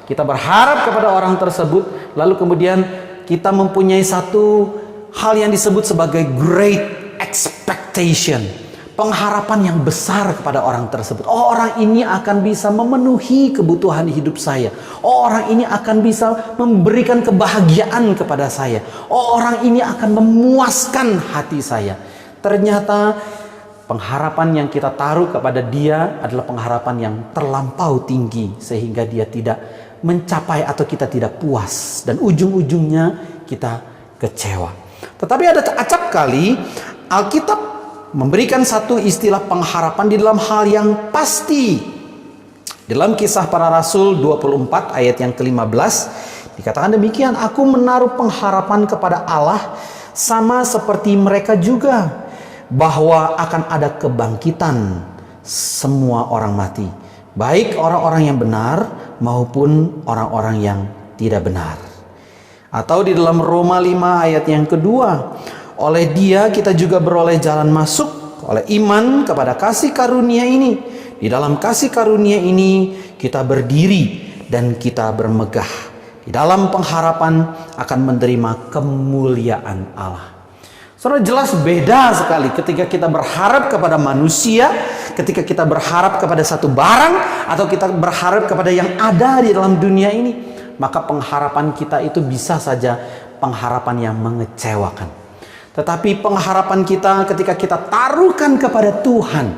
kita berharap kepada orang tersebut, lalu kemudian kita mempunyai satu hal yang disebut sebagai great expectation, pengharapan yang besar kepada orang tersebut. Oh, orang ini akan bisa memenuhi kebutuhan hidup saya. Oh, orang ini akan bisa memberikan kebahagiaan kepada saya. Oh, orang ini akan memuaskan hati saya. Ternyata pengharapan yang kita taruh kepada dia adalah pengharapan yang terlampau tinggi, sehingga dia tidak mencapai atau kita tidak puas, dan ujung-ujungnya kita kecewa. Tetapi ada acap kali Alkitab memberikan satu istilah pengharapan di dalam hal yang pasti. Dalam Kisah Para Rasul 24 ayat yang ke-15 dikatakan demikian, aku menaruh pengharapan kepada Allah sama seperti mereka juga, bahwa akan ada kebangkitan semua orang mati, baik orang-orang yang benar maupun orang-orang yang tidak benar. Atau di dalam Roma 5 ayat yang kedua, oleh dia kita juga beroleh jalan masuk oleh iman kepada kasih karunia ini. Di dalam kasih karunia ini kita berdiri dan kita bermegah di dalam pengharapan akan menerima kemuliaan Allah. Saudara, jelas beda sekali ketika kita berharap kepada manusia, ketika kita berharap kepada satu barang, atau kita berharap kepada yang ada di dalam dunia ini. Maka pengharapan kita itu bisa saja pengharapan yang mengecewakan. Tetapi pengharapan kita ketika kita taruhkan kepada Tuhan,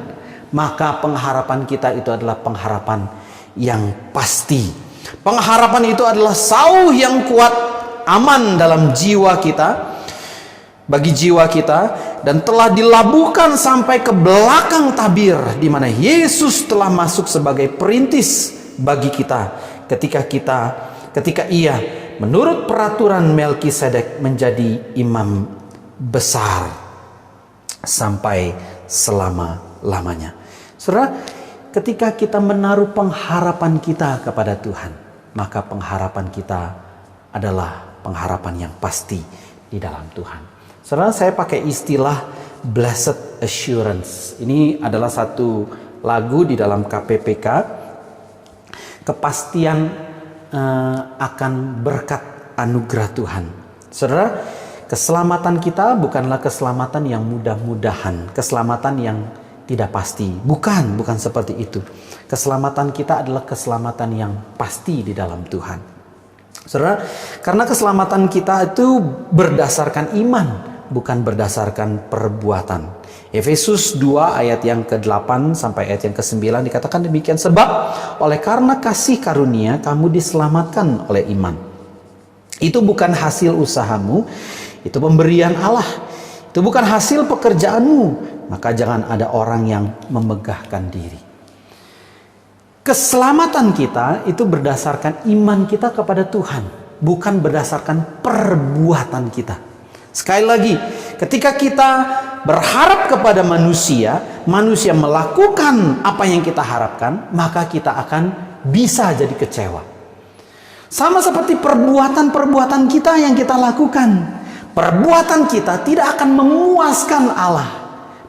maka pengharapan kita itu adalah pengharapan yang pasti. Pengharapan itu adalah sauh yang kuat, aman dalam jiwa kita, bagi jiwa kita, dan telah dilabuhkan sampai ke belakang tabir, di mana Yesus telah masuk sebagai perintis bagi kita ketika ia menurut peraturan Melkisedek menjadi imam besar sampai selama-lamanya. Saudara, ketika kita menaruh pengharapan kita kepada Tuhan, maka pengharapan kita adalah pengharapan yang pasti di dalam Tuhan. Saudara, saya pakai istilah blessed assurance. Ini adalah satu lagu di dalam KPPK, kepastian akan berkat anugerah Tuhan. Saudara, keselamatan kita bukanlah keselamatan yang mudah-mudahan, keselamatan yang tidak pasti. Bukan seperti itu. Keselamatan kita adalah keselamatan yang pasti di dalam Tuhan. Saudara, karena keselamatan kita itu berdasarkan iman, bukan berdasarkan perbuatan. Efesus 2 ayat yang ke-8 sampai ayat yang ke-9 dikatakan demikian, sebab oleh karena kasih karunia kamu diselamatkan oleh iman. Itu bukan hasil usahamu, itu pemberian Allah. Itu bukan hasil pekerjaanmu, maka jangan ada orang yang memegahkan diri. Keselamatan kita itu berdasarkan iman kita kepada Tuhan, bukan berdasarkan perbuatan kita. Sekali lagi, ketika kita berharap kepada manusia melakukan apa yang kita harapkan, maka kita akan bisa jadi kecewa. Sama seperti perbuatan-perbuatan kita yang kita lakukan. Perbuatan kita tidak akan memuaskan Allah.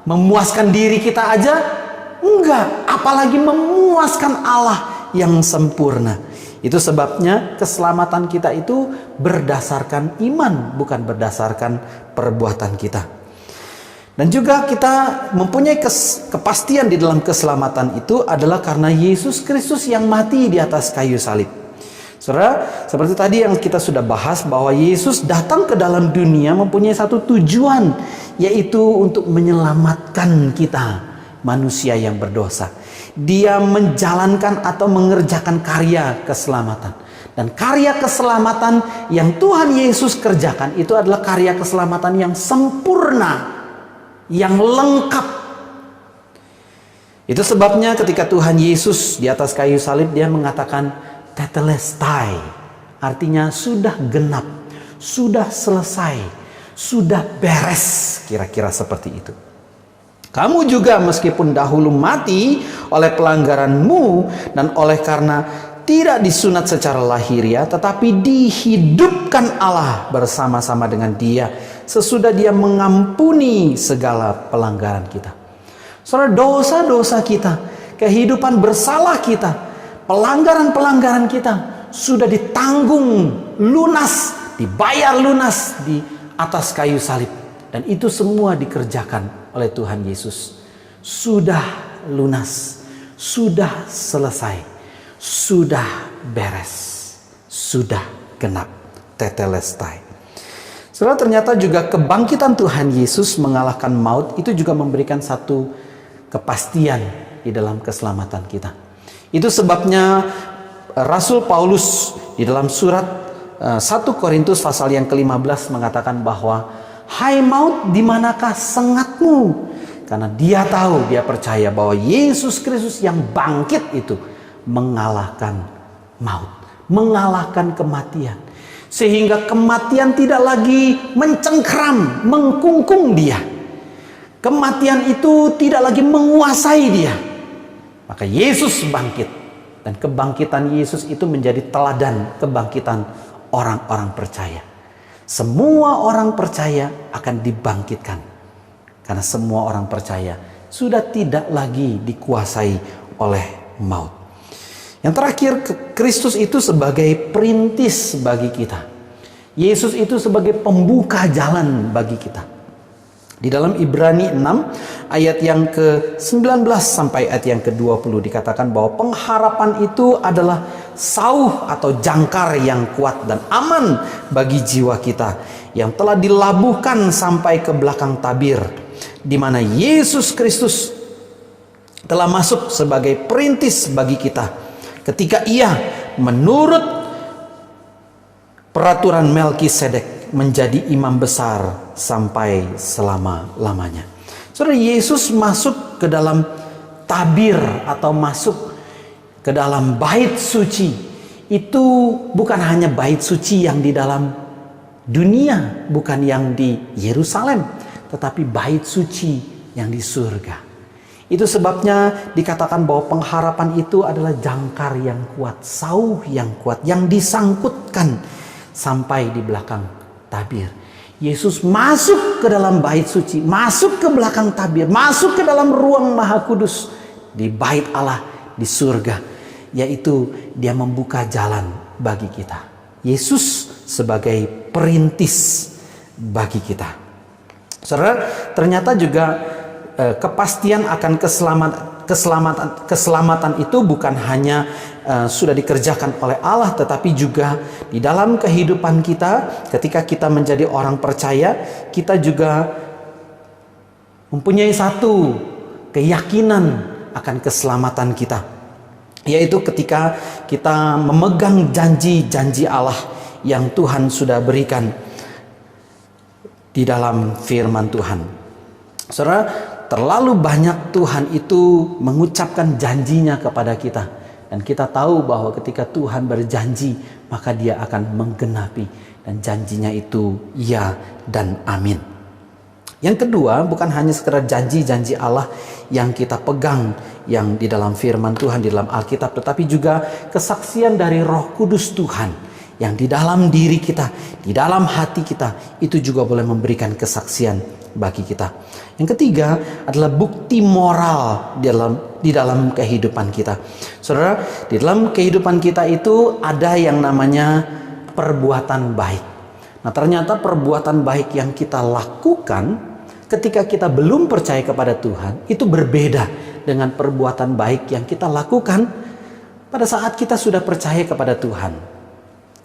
Memuaskan diri kita aja enggak, apalagi memuaskan Allah yang sempurna. Itu sebabnya keselamatan kita itu berdasarkan iman, bukan berdasarkan perbuatan kita. Dan juga kita mempunyai kepastian di dalam keselamatan itu adalah karena Yesus Kristus yang mati di atas kayu salib. Saudara, seperti tadi yang kita sudah bahas, bahwa Yesus datang ke dalam dunia mempunyai satu tujuan, yaitu untuk menyelamatkan kita manusia yang berdosa. Dia menjalankan atau mengerjakan karya keselamatan. Dan karya keselamatan yang Tuhan Yesus kerjakan itu adalah karya keselamatan yang sempurna, yang lengkap. Itu sebabnya ketika Tuhan Yesus di atas kayu salib, dia mengatakan tetelestai, artinya sudah genap, sudah selesai, sudah beres, kira-kira seperti itu. Kamu juga meskipun dahulu mati oleh pelanggaranmu dan oleh karena tidak disunat secara lahiriah, tetapi dihidupkan Allah bersama-sama dengan Dia sesudah Dia mengampuni segala pelanggaran kita. Saudara, dosa-dosa kita, kehidupan bersalah kita, pelanggaran-pelanggaran kita sudah ditanggung lunas, dibayar lunas di atas kayu salib. Dan itu semua dikerjakan oleh Tuhan Yesus. Sudah lunas, sudah selesai, sudah beres, sudah genap, tetelestai. Saudara, ternyata juga kebangkitan Tuhan Yesus mengalahkan maut itu juga memberikan satu kepastian di dalam keselamatan kita. Itu sebabnya Rasul Paulus di dalam surat 1 Korintus pasal yang ke-15 mengatakan bahwa, hai maut, di manakah sengatmu? Karena dia tahu, dia percaya bahwa Yesus Kristus yang bangkit itu mengalahkan maut, mengalahkan kematian. Sehingga kematian tidak lagi mencengkram, mengkungkung dia. Kematian itu tidak lagi menguasai dia. Maka Yesus bangkit. Dan kebangkitan Yesus itu menjadi teladan kebangkitan orang-orang percaya. Semua orang percaya akan dibangkitkan. Karena semua orang percaya sudah tidak lagi dikuasai oleh maut. Yang terakhir, Kristus itu sebagai perintis bagi kita. Yesus itu sebagai pembuka jalan bagi kita. Di dalam Ibrani 6 ayat yang ke-19 sampai ayat yang ke-20 dikatakan bahwa pengharapan itu adalah sauh atau jangkar yang kuat dan aman bagi jiwa kita yang telah dilabuhkan sampai ke belakang tabir, di mana Yesus Kristus telah masuk sebagai perintis bagi kita ketika Ia menurut peraturan Melkisedek menjadi imam besar sampai selama-lamanya. Saudara, Yesus masuk ke dalam tabir atau masuk ke dalam bait suci. Itu bukan hanya bait suci yang di dalam dunia, bukan yang di Yerusalem, tetapi bait suci yang di surga. Itu sebabnya dikatakan bahwa pengharapan itu adalah jangkar yang kuat, sauh yang kuat, yang disangkutkan sampai di belakang tabir. Yesus masuk ke dalam bait suci, masuk ke belakang tabir, masuk ke dalam ruang maha kudus di bait Allah di surga, yaitu Dia membuka jalan bagi kita. Yesus sebagai perintis bagi kita. Saudara, ternyata juga kepastian akan keselamatan itu bukan hanya sudah dikerjakan oleh Allah, tetapi juga di dalam kehidupan kita ketika kita menjadi orang percaya, kita juga mempunyai satu keyakinan akan keselamatan kita, yaitu ketika kita memegang janji-janji Allah yang Tuhan sudah berikan di dalam firman Tuhan. Saudara, terlalu banyak Tuhan itu mengucapkan janjinya kepada kita. Dan kita tahu bahwa ketika Tuhan berjanji, maka Dia akan menggenapi. Dan janjinya itu ya dan amin. Yang kedua, bukan hanya sekedar janji-janji Allah yang kita pegang, yang di dalam firman Tuhan, di dalam Alkitab, tetapi juga kesaksian dari Roh Kudus Tuhan yang di dalam diri kita, di dalam hati kita, itu juga boleh memberikan kesaksian bagi kita. Yang ketiga adalah bukti moral di dalam kehidupan kita. Saudara, di dalam kehidupan kita itu ada yang namanya perbuatan baik. Nah, ternyata perbuatan baik yang kita lakukan ketika kita belum percaya kepada Tuhan itu berbeda dengan perbuatan baik yang kita lakukan pada saat kita sudah percaya kepada Tuhan.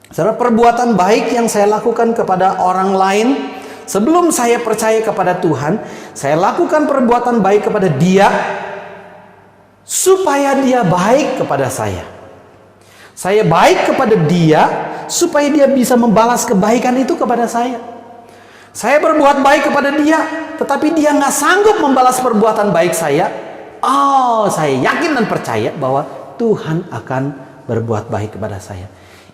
Saudara, perbuatan baik yang saya lakukan kepada orang lain sebelum saya percaya kepada Tuhan, saya lakukan perbuatan baik kepada dia, supaya dia baik kepada saya. Saya baik kepada dia supaya dia bisa membalas kebaikan itu kepada saya. Saya berbuat baik kepada dia, tetapi dia nggak sanggup membalas perbuatan baik saya. Oh, saya yakin dan percaya bahwa Tuhan akan berbuat baik kepada saya.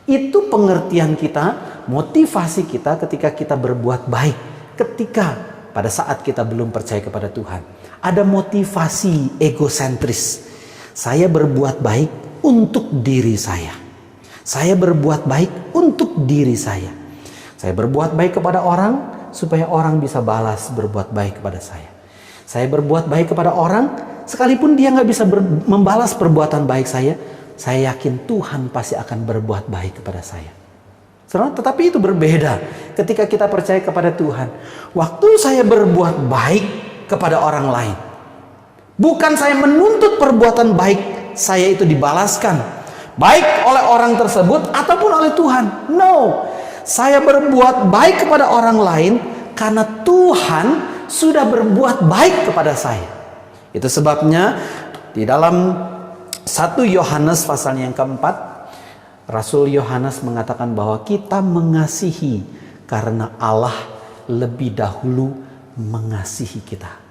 Itu pengertian kita, motivasi kita ketika kita berbuat baik. Ketika pada saat kita belum percaya kepada Tuhan, ada motivasi egosentris. Saya berbuat baik untuk diri saya. Saya berbuat baik untuk diri saya. Saya berbuat baik kepada orang supaya orang bisa balas berbuat baik kepada saya. Saya berbuat baik kepada orang sekalipun dia nggak bisa membalas perbuatan baik saya yakin Tuhan pasti akan berbuat baik kepada saya. Tetapi itu berbeda ketika kita percaya kepada Tuhan. Waktu saya berbuat baik kepada orang lain, bukan saya menuntut perbuatan baik saya itu dibalaskan, baik oleh orang tersebut ataupun oleh Tuhan. No, saya berbuat baik kepada orang lain karena Tuhan sudah berbuat baik kepada saya. Itu sebabnya di dalam 1 Yohanes pasal yang keempat, Rasul Yohanes mengatakan bahwa kita mengasihi karena Allah lebih dahulu mengasihi kita.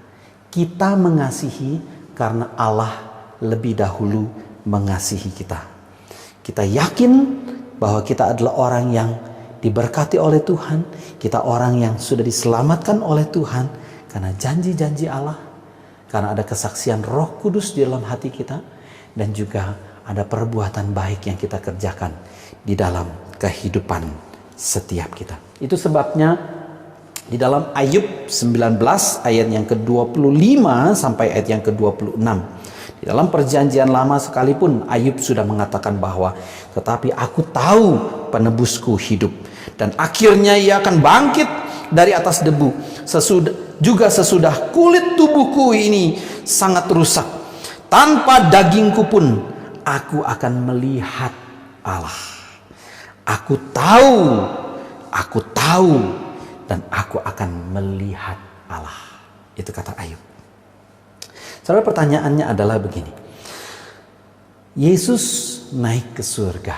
Kita mengasihi karena Allah lebih dahulu mengasihi kita. Kita yakin bahwa kita adalah orang yang diberkati oleh Tuhan. Kita orang yang sudah diselamatkan oleh Tuhan karena janji-janji Allah. Karena ada kesaksian Roh Kudus di dalam hati kita. Dan juga ada perbuatan baik yang kita kerjakan di dalam kehidupan setiap kita. Itu sebabnya di dalam Ayub 19 ayat yang ke-25 sampai ayat yang ke-26. Di dalam perjanjian lama sekalipun Ayub sudah mengatakan bahwa tetapi aku tahu penebusku hidup dan akhirnya ia akan bangkit dari atas debu. Sesudah kulit tubuhku ini sangat rusak, tanpa dagingku pun aku akan melihat Allah. Aku tahu dan aku akan melihat Allah. Itu kata Ayub. Saudara, pertanyaannya adalah begini. Yesus naik ke surga.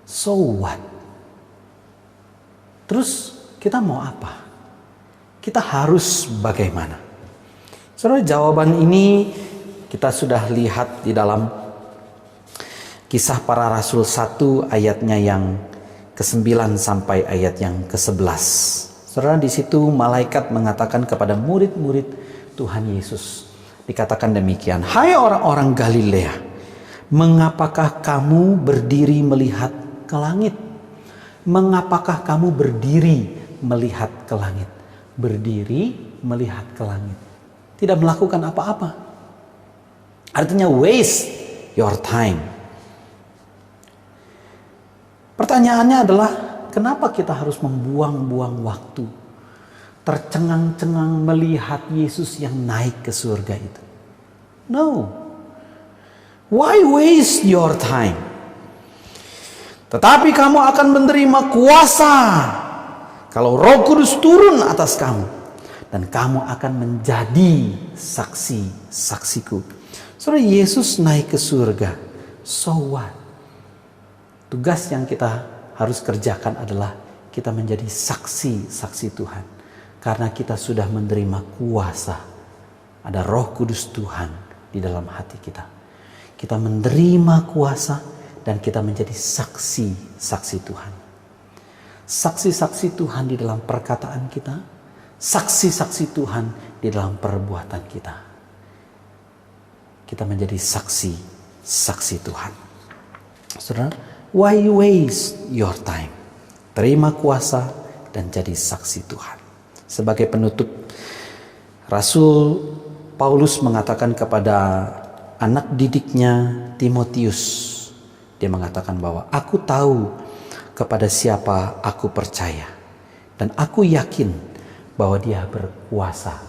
So what? Terus kita mau apa? Kita harus bagaimana? Saudara, jawaban ini kita sudah lihat di dalam Kisah Para Rasul 1 ayatnya yang ke-9 sampai ayat yang ke-11. Saudara, di situ malaikat mengatakan kepada murid-murid Tuhan Yesus, dikatakan demikian, "Hai orang-orang Galilea, mengapakah kamu berdiri melihat ke langit?" Mengapakah kamu berdiri melihat ke langit? Berdiri melihat ke langit, tidak melakukan apa-apa. Artinya waste your time. Pertanyaannya adalah, kenapa kita harus membuang-buang waktu, tercengang-cengang melihat Yesus yang naik ke surga itu? No. Why waste your time? Tetapi kamu akan menerima kuasa kalau Roh Kudus turun atas kamu, dan kamu akan menjadi saksi-saksiku. Saudara, Yesus naik ke surga. So what? Tugas yang kita harus kerjakan adalah kita menjadi saksi-saksi Tuhan. Karena kita sudah menerima kuasa. Ada Roh Kudus Tuhan di dalam hati kita. Kita menerima kuasa dan kita menjadi saksi-saksi Tuhan. Saksi-saksi Tuhan di dalam perkataan kita. Saksi-saksi Tuhan di dalam perbuatan kita. Kita menjadi saksi-saksi Tuhan. Saudara, why waste your time? Terima kuasa dan jadi saksi Tuhan. Sebagai penutup, Rasul Paulus mengatakan kepada anak didiknya Timotius, dia mengatakan bahwa aku tahu kepada siapa aku percaya, dan aku yakin bahwa dia berkuasa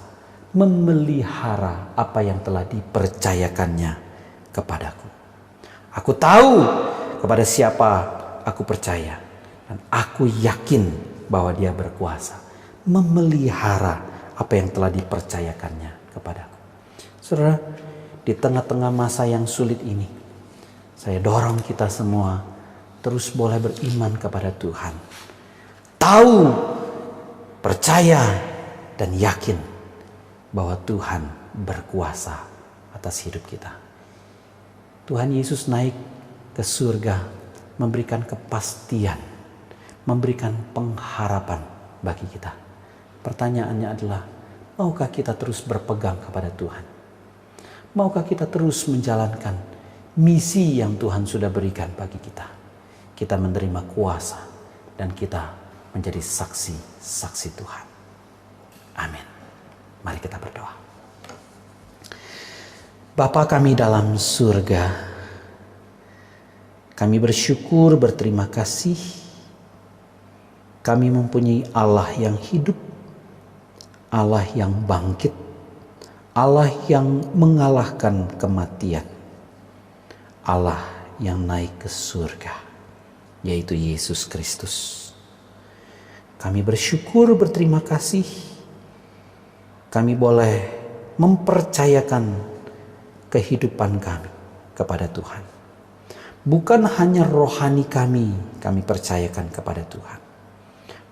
memelihara apa yang telah dipercayakannya kepadaku. Aku tahu kepada siapa aku percaya, dan aku yakin bahwa dia berkuasa memelihara apa yang telah dipercayakannya kepadaku. Saudara, di tengah-tengah masa yang sulit ini, saya dorong kita semua terus boleh beriman kepada Tuhan. Tahu, percaya, dan yakin bahwa Tuhan berkuasa atas hidup kita. Tuhan Yesus naik ke surga, memberikan kepastian, memberikan pengharapan bagi kita. Pertanyaannya adalah, maukah kita terus berpegang kepada Tuhan? Maukah kita terus menjalankan misi yang Tuhan sudah berikan bagi kita? Kita menerima kuasa dan kita menjadi saksi-saksi Tuhan. Amin. Mari kita berdoa. Bapa kami dalam surga, kami bersyukur, berterima kasih. Kami mempunyai Allah yang hidup, Allah yang bangkit, Allah yang mengalahkan kematian, Allah yang naik ke surga, yaitu Yesus Kristus. Kami bersyukur, berterima kasih. Kami boleh mempercayakan kehidupan kami kepada Tuhan. Bukan hanya rohani kami percayakan kepada Tuhan.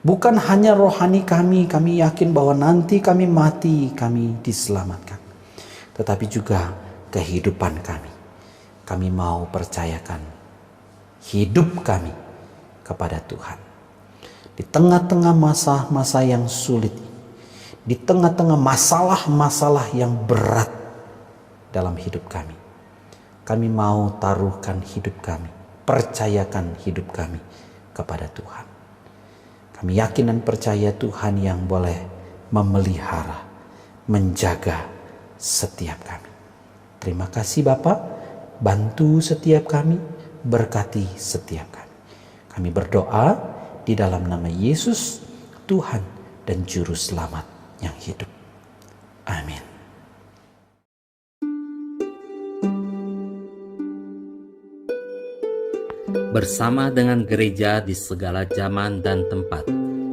Bukan hanya rohani kami yakin bahwa nanti kami mati, kami diselamatkan. Tetapi juga kehidupan kami. Kami mau percayakan hidup kami kepada Tuhan. Di tengah-tengah masa-masa yang sulit, di tengah-tengah masalah-masalah yang berat dalam hidup kami, kami mau taruhkan hidup kami, percayakan hidup kami kepada Tuhan. Kami yakin dan percaya Tuhan yang boleh memelihara, menjaga setiap kami. Terima kasih Bapa, bantu setiap kami, berkati setiap kami. Kami berdoa di dalam nama Yesus, Tuhan dan Juru Selamat yang hidup. Amin. Bersama dengan gereja di segala zaman dan tempat,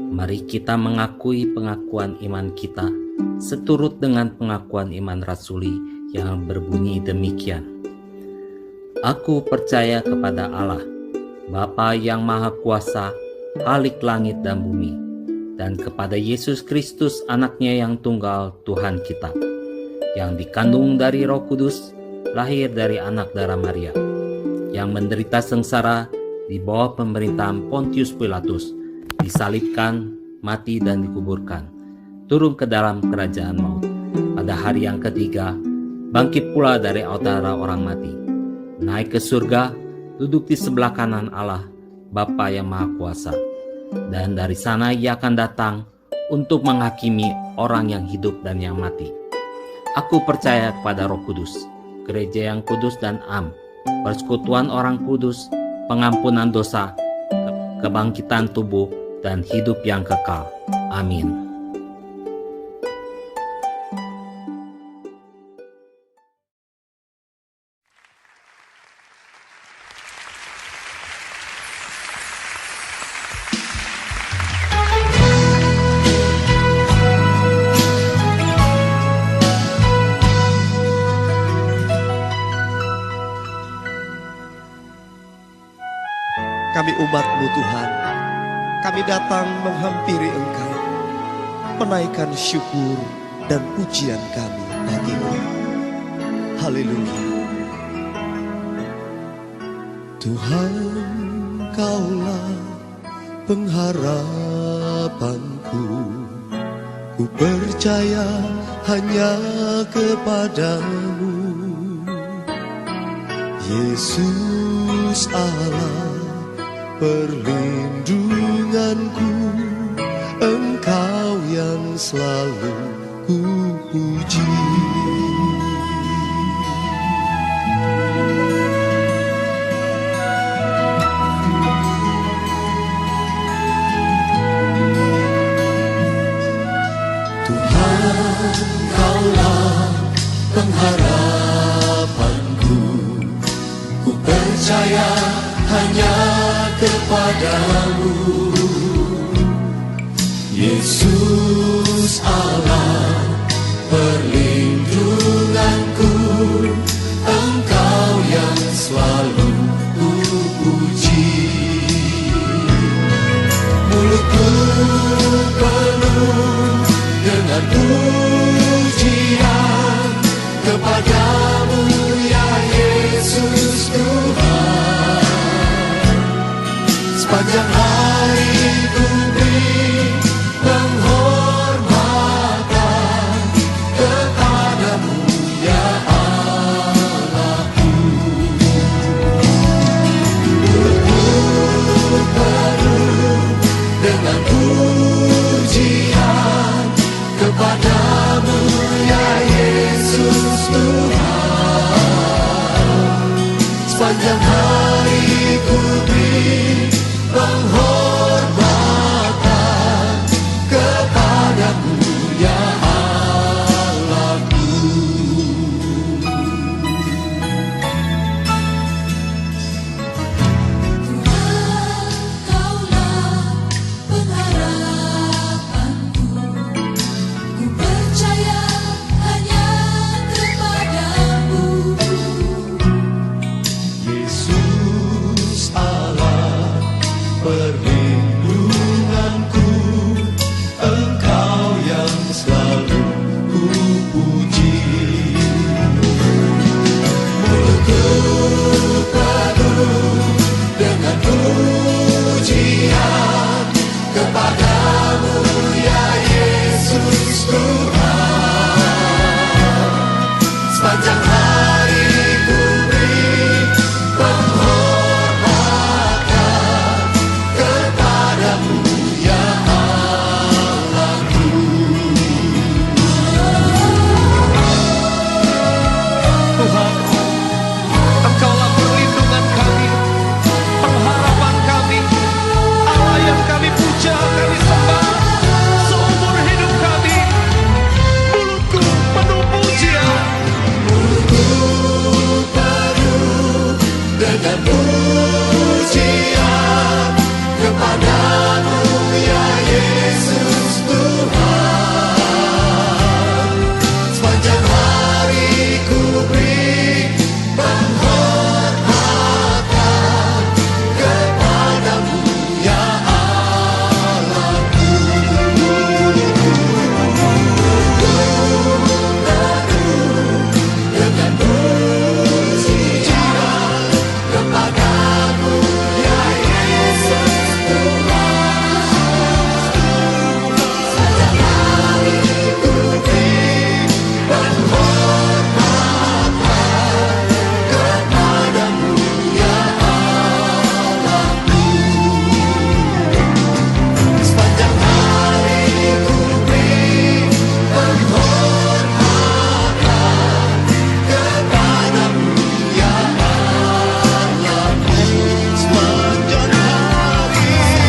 mari kita mengakui pengakuan iman kita seturut dengan pengakuan iman rasuli yang berbunyi demikian. Aku percaya kepada Allah, Bapa yang Maha Kuasa, Khalik langit dan bumi, dan kepada Yesus Kristus anaknya yang tunggal Tuhan kita, yang dikandung dari Roh Kudus, lahir dari anak darah Maria, yang menderita sengsara di bawah pemerintahan Pontius Pilatus, disalibkan, mati dan dikuburkan, turun ke dalam kerajaan maut. Pada hari yang ketiga, bangkit pula dari antara orang mati, naik ke surga, duduk di sebelah kanan Allah, Bapa yang Maha Kuasa. Dan dari sana ia akan datang untuk menghakimi orang yang hidup dan yang mati. Aku percaya kepada Roh Kudus, gereja yang kudus dan am, persekutuan orang kudus, pengampunan dosa, kebangkitan tubuh, dan hidup yang kekal. Amin. Kami umat-Mu Tuhan, kami datang menghampiri Engkau, menaikkan syukur dan pujian kami bagi-Mu. Haleluya. Tuhan, Kaulah pengharapanku, ku percaya hanya kepadamu, Yesus Allah. Perlindunganku, Engkau yang selalu ku puji. Tuhan, Kaulah pengharapanku, ku percaya hanya kepadamu, Yesus Allah, perlindunganku, penghormatan kepadamu ya Allahku. Tuhan, Kaulah pengharapanku. Ku percaya hanya kepadamu. Yesus Allah perlindunganku, Engkau yang selalu ku puji. Mulutku penuh dengan pujian kepadamu ya Yesus Tuhan. Sepanjang hari ku beri penghormatan kepadamu ya Allahku. Tuhan, Engkaulah perlindungan kami, pengharapan kami, Allah yang kami puja, kami sembah seumur hidup kami. Mulutku penuh pujian, Penuh dengan pujian kepadamu ya Yesus Tuhan. Sepanjang hari ku beri penghormatan kepadamu ya Allahku. Dengan pujian kepadamu ya Yesus Tuhan. Sepanjang hari ku beri penghormatan kepadamu ya Allahku. Sepanjang hari ku beri penghormatan kepadamu ya Allahku.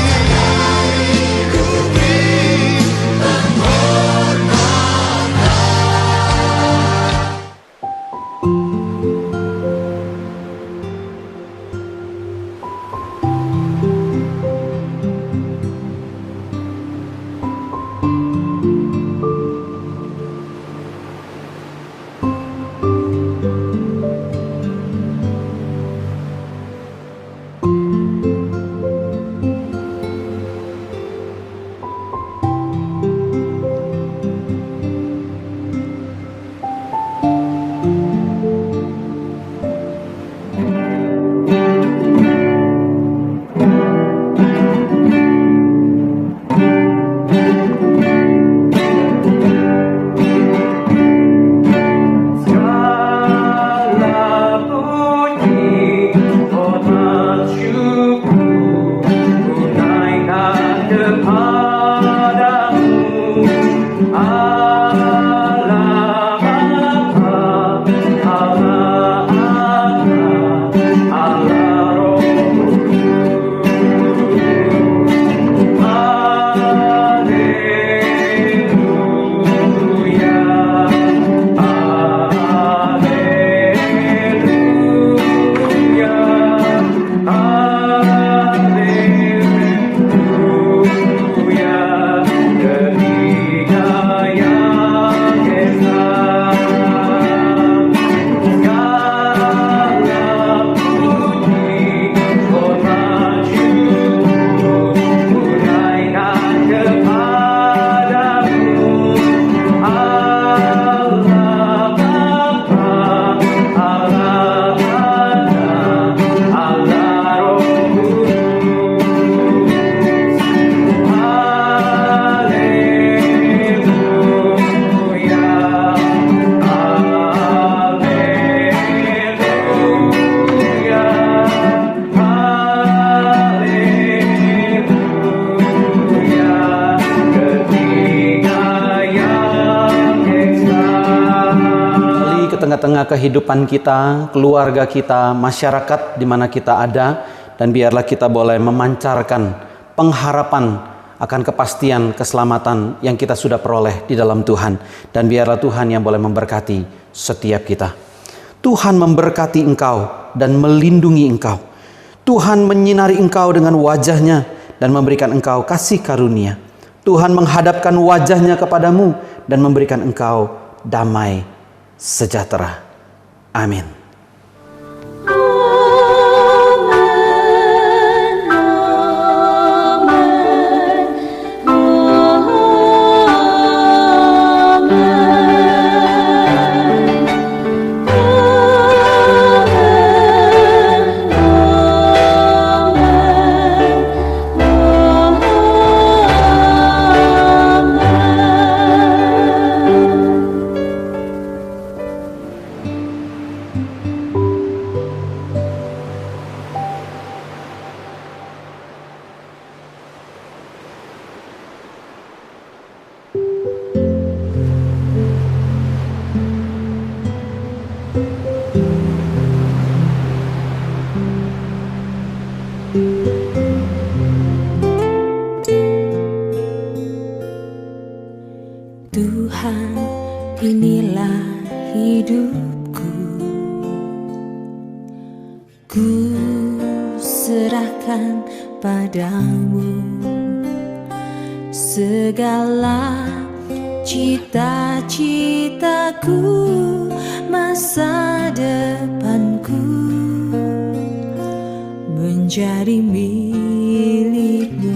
Sepanjang hari ku beri tengah-tengah kehidupan kita, keluarga kita, masyarakat di mana kita ada, Dan biarlah kita boleh memancarkan pengharapan akan kepastian keselamatan yang kita sudah peroleh di dalam Tuhan. Dan biarlah Tuhan yang boleh memberkati setiap kita. Tuhan memberkati engkau dan melindungi engkau. Tuhan menyinari engkau dengan wajah-Nya dan memberikan engkau kasih karunia. Tuhan menghadapkan wajah-Nya kepadamu dan memberikan engkau damai sejahtera. Amin. Tuhan, inilah hidupku. Ku serahkan padamu segala cita-citaku, masa depanku menjadi milikmu.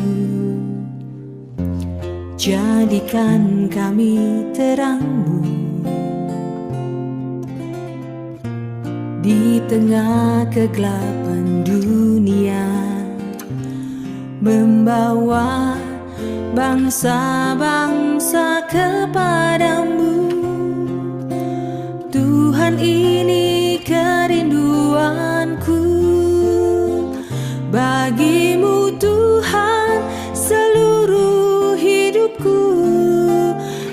Jadikan kami terang-Mu di tengah kegelapan dunia, membawa bangsa-bangsa kepadamu. Tuhan, ini kerinduanku bagimu Tuhan, seluruh hidupku.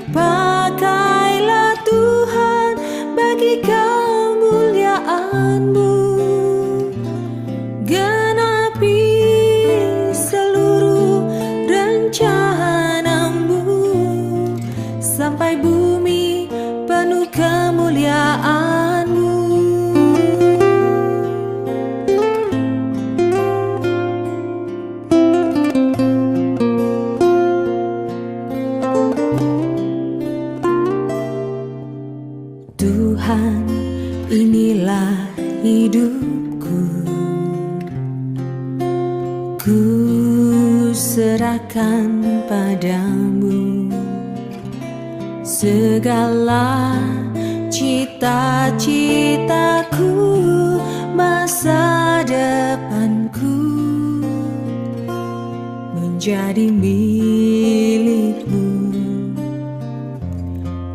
Pakailah Tuhan bagi kemuliaan-Mu, genapi seluruh rencana-Mu sampai bumi penuh kemuliaan-Mu. Tuhan, inilah hidupku. Ku serahkan padamu segala cita-citaku, masa depanku menjadi milik-Mu.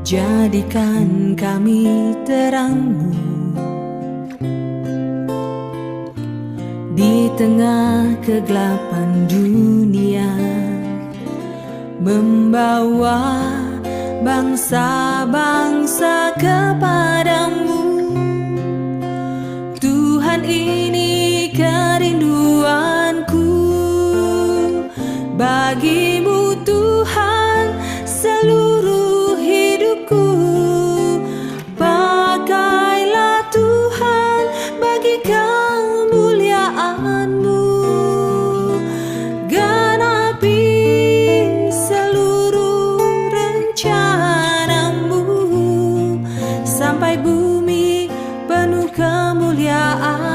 Jadikan kami terang-Mu di tengah kegelapan dunia, membawa bangsa-bangsa kepadamu. Tuhan, ini kerinduanku bagimu Tuhan, seluruh hidupku. Pakailah Tuhan bagi kemuliaan-Mu, genapi seluruh rencana-Mu sampai bumi penuh kemuliaan.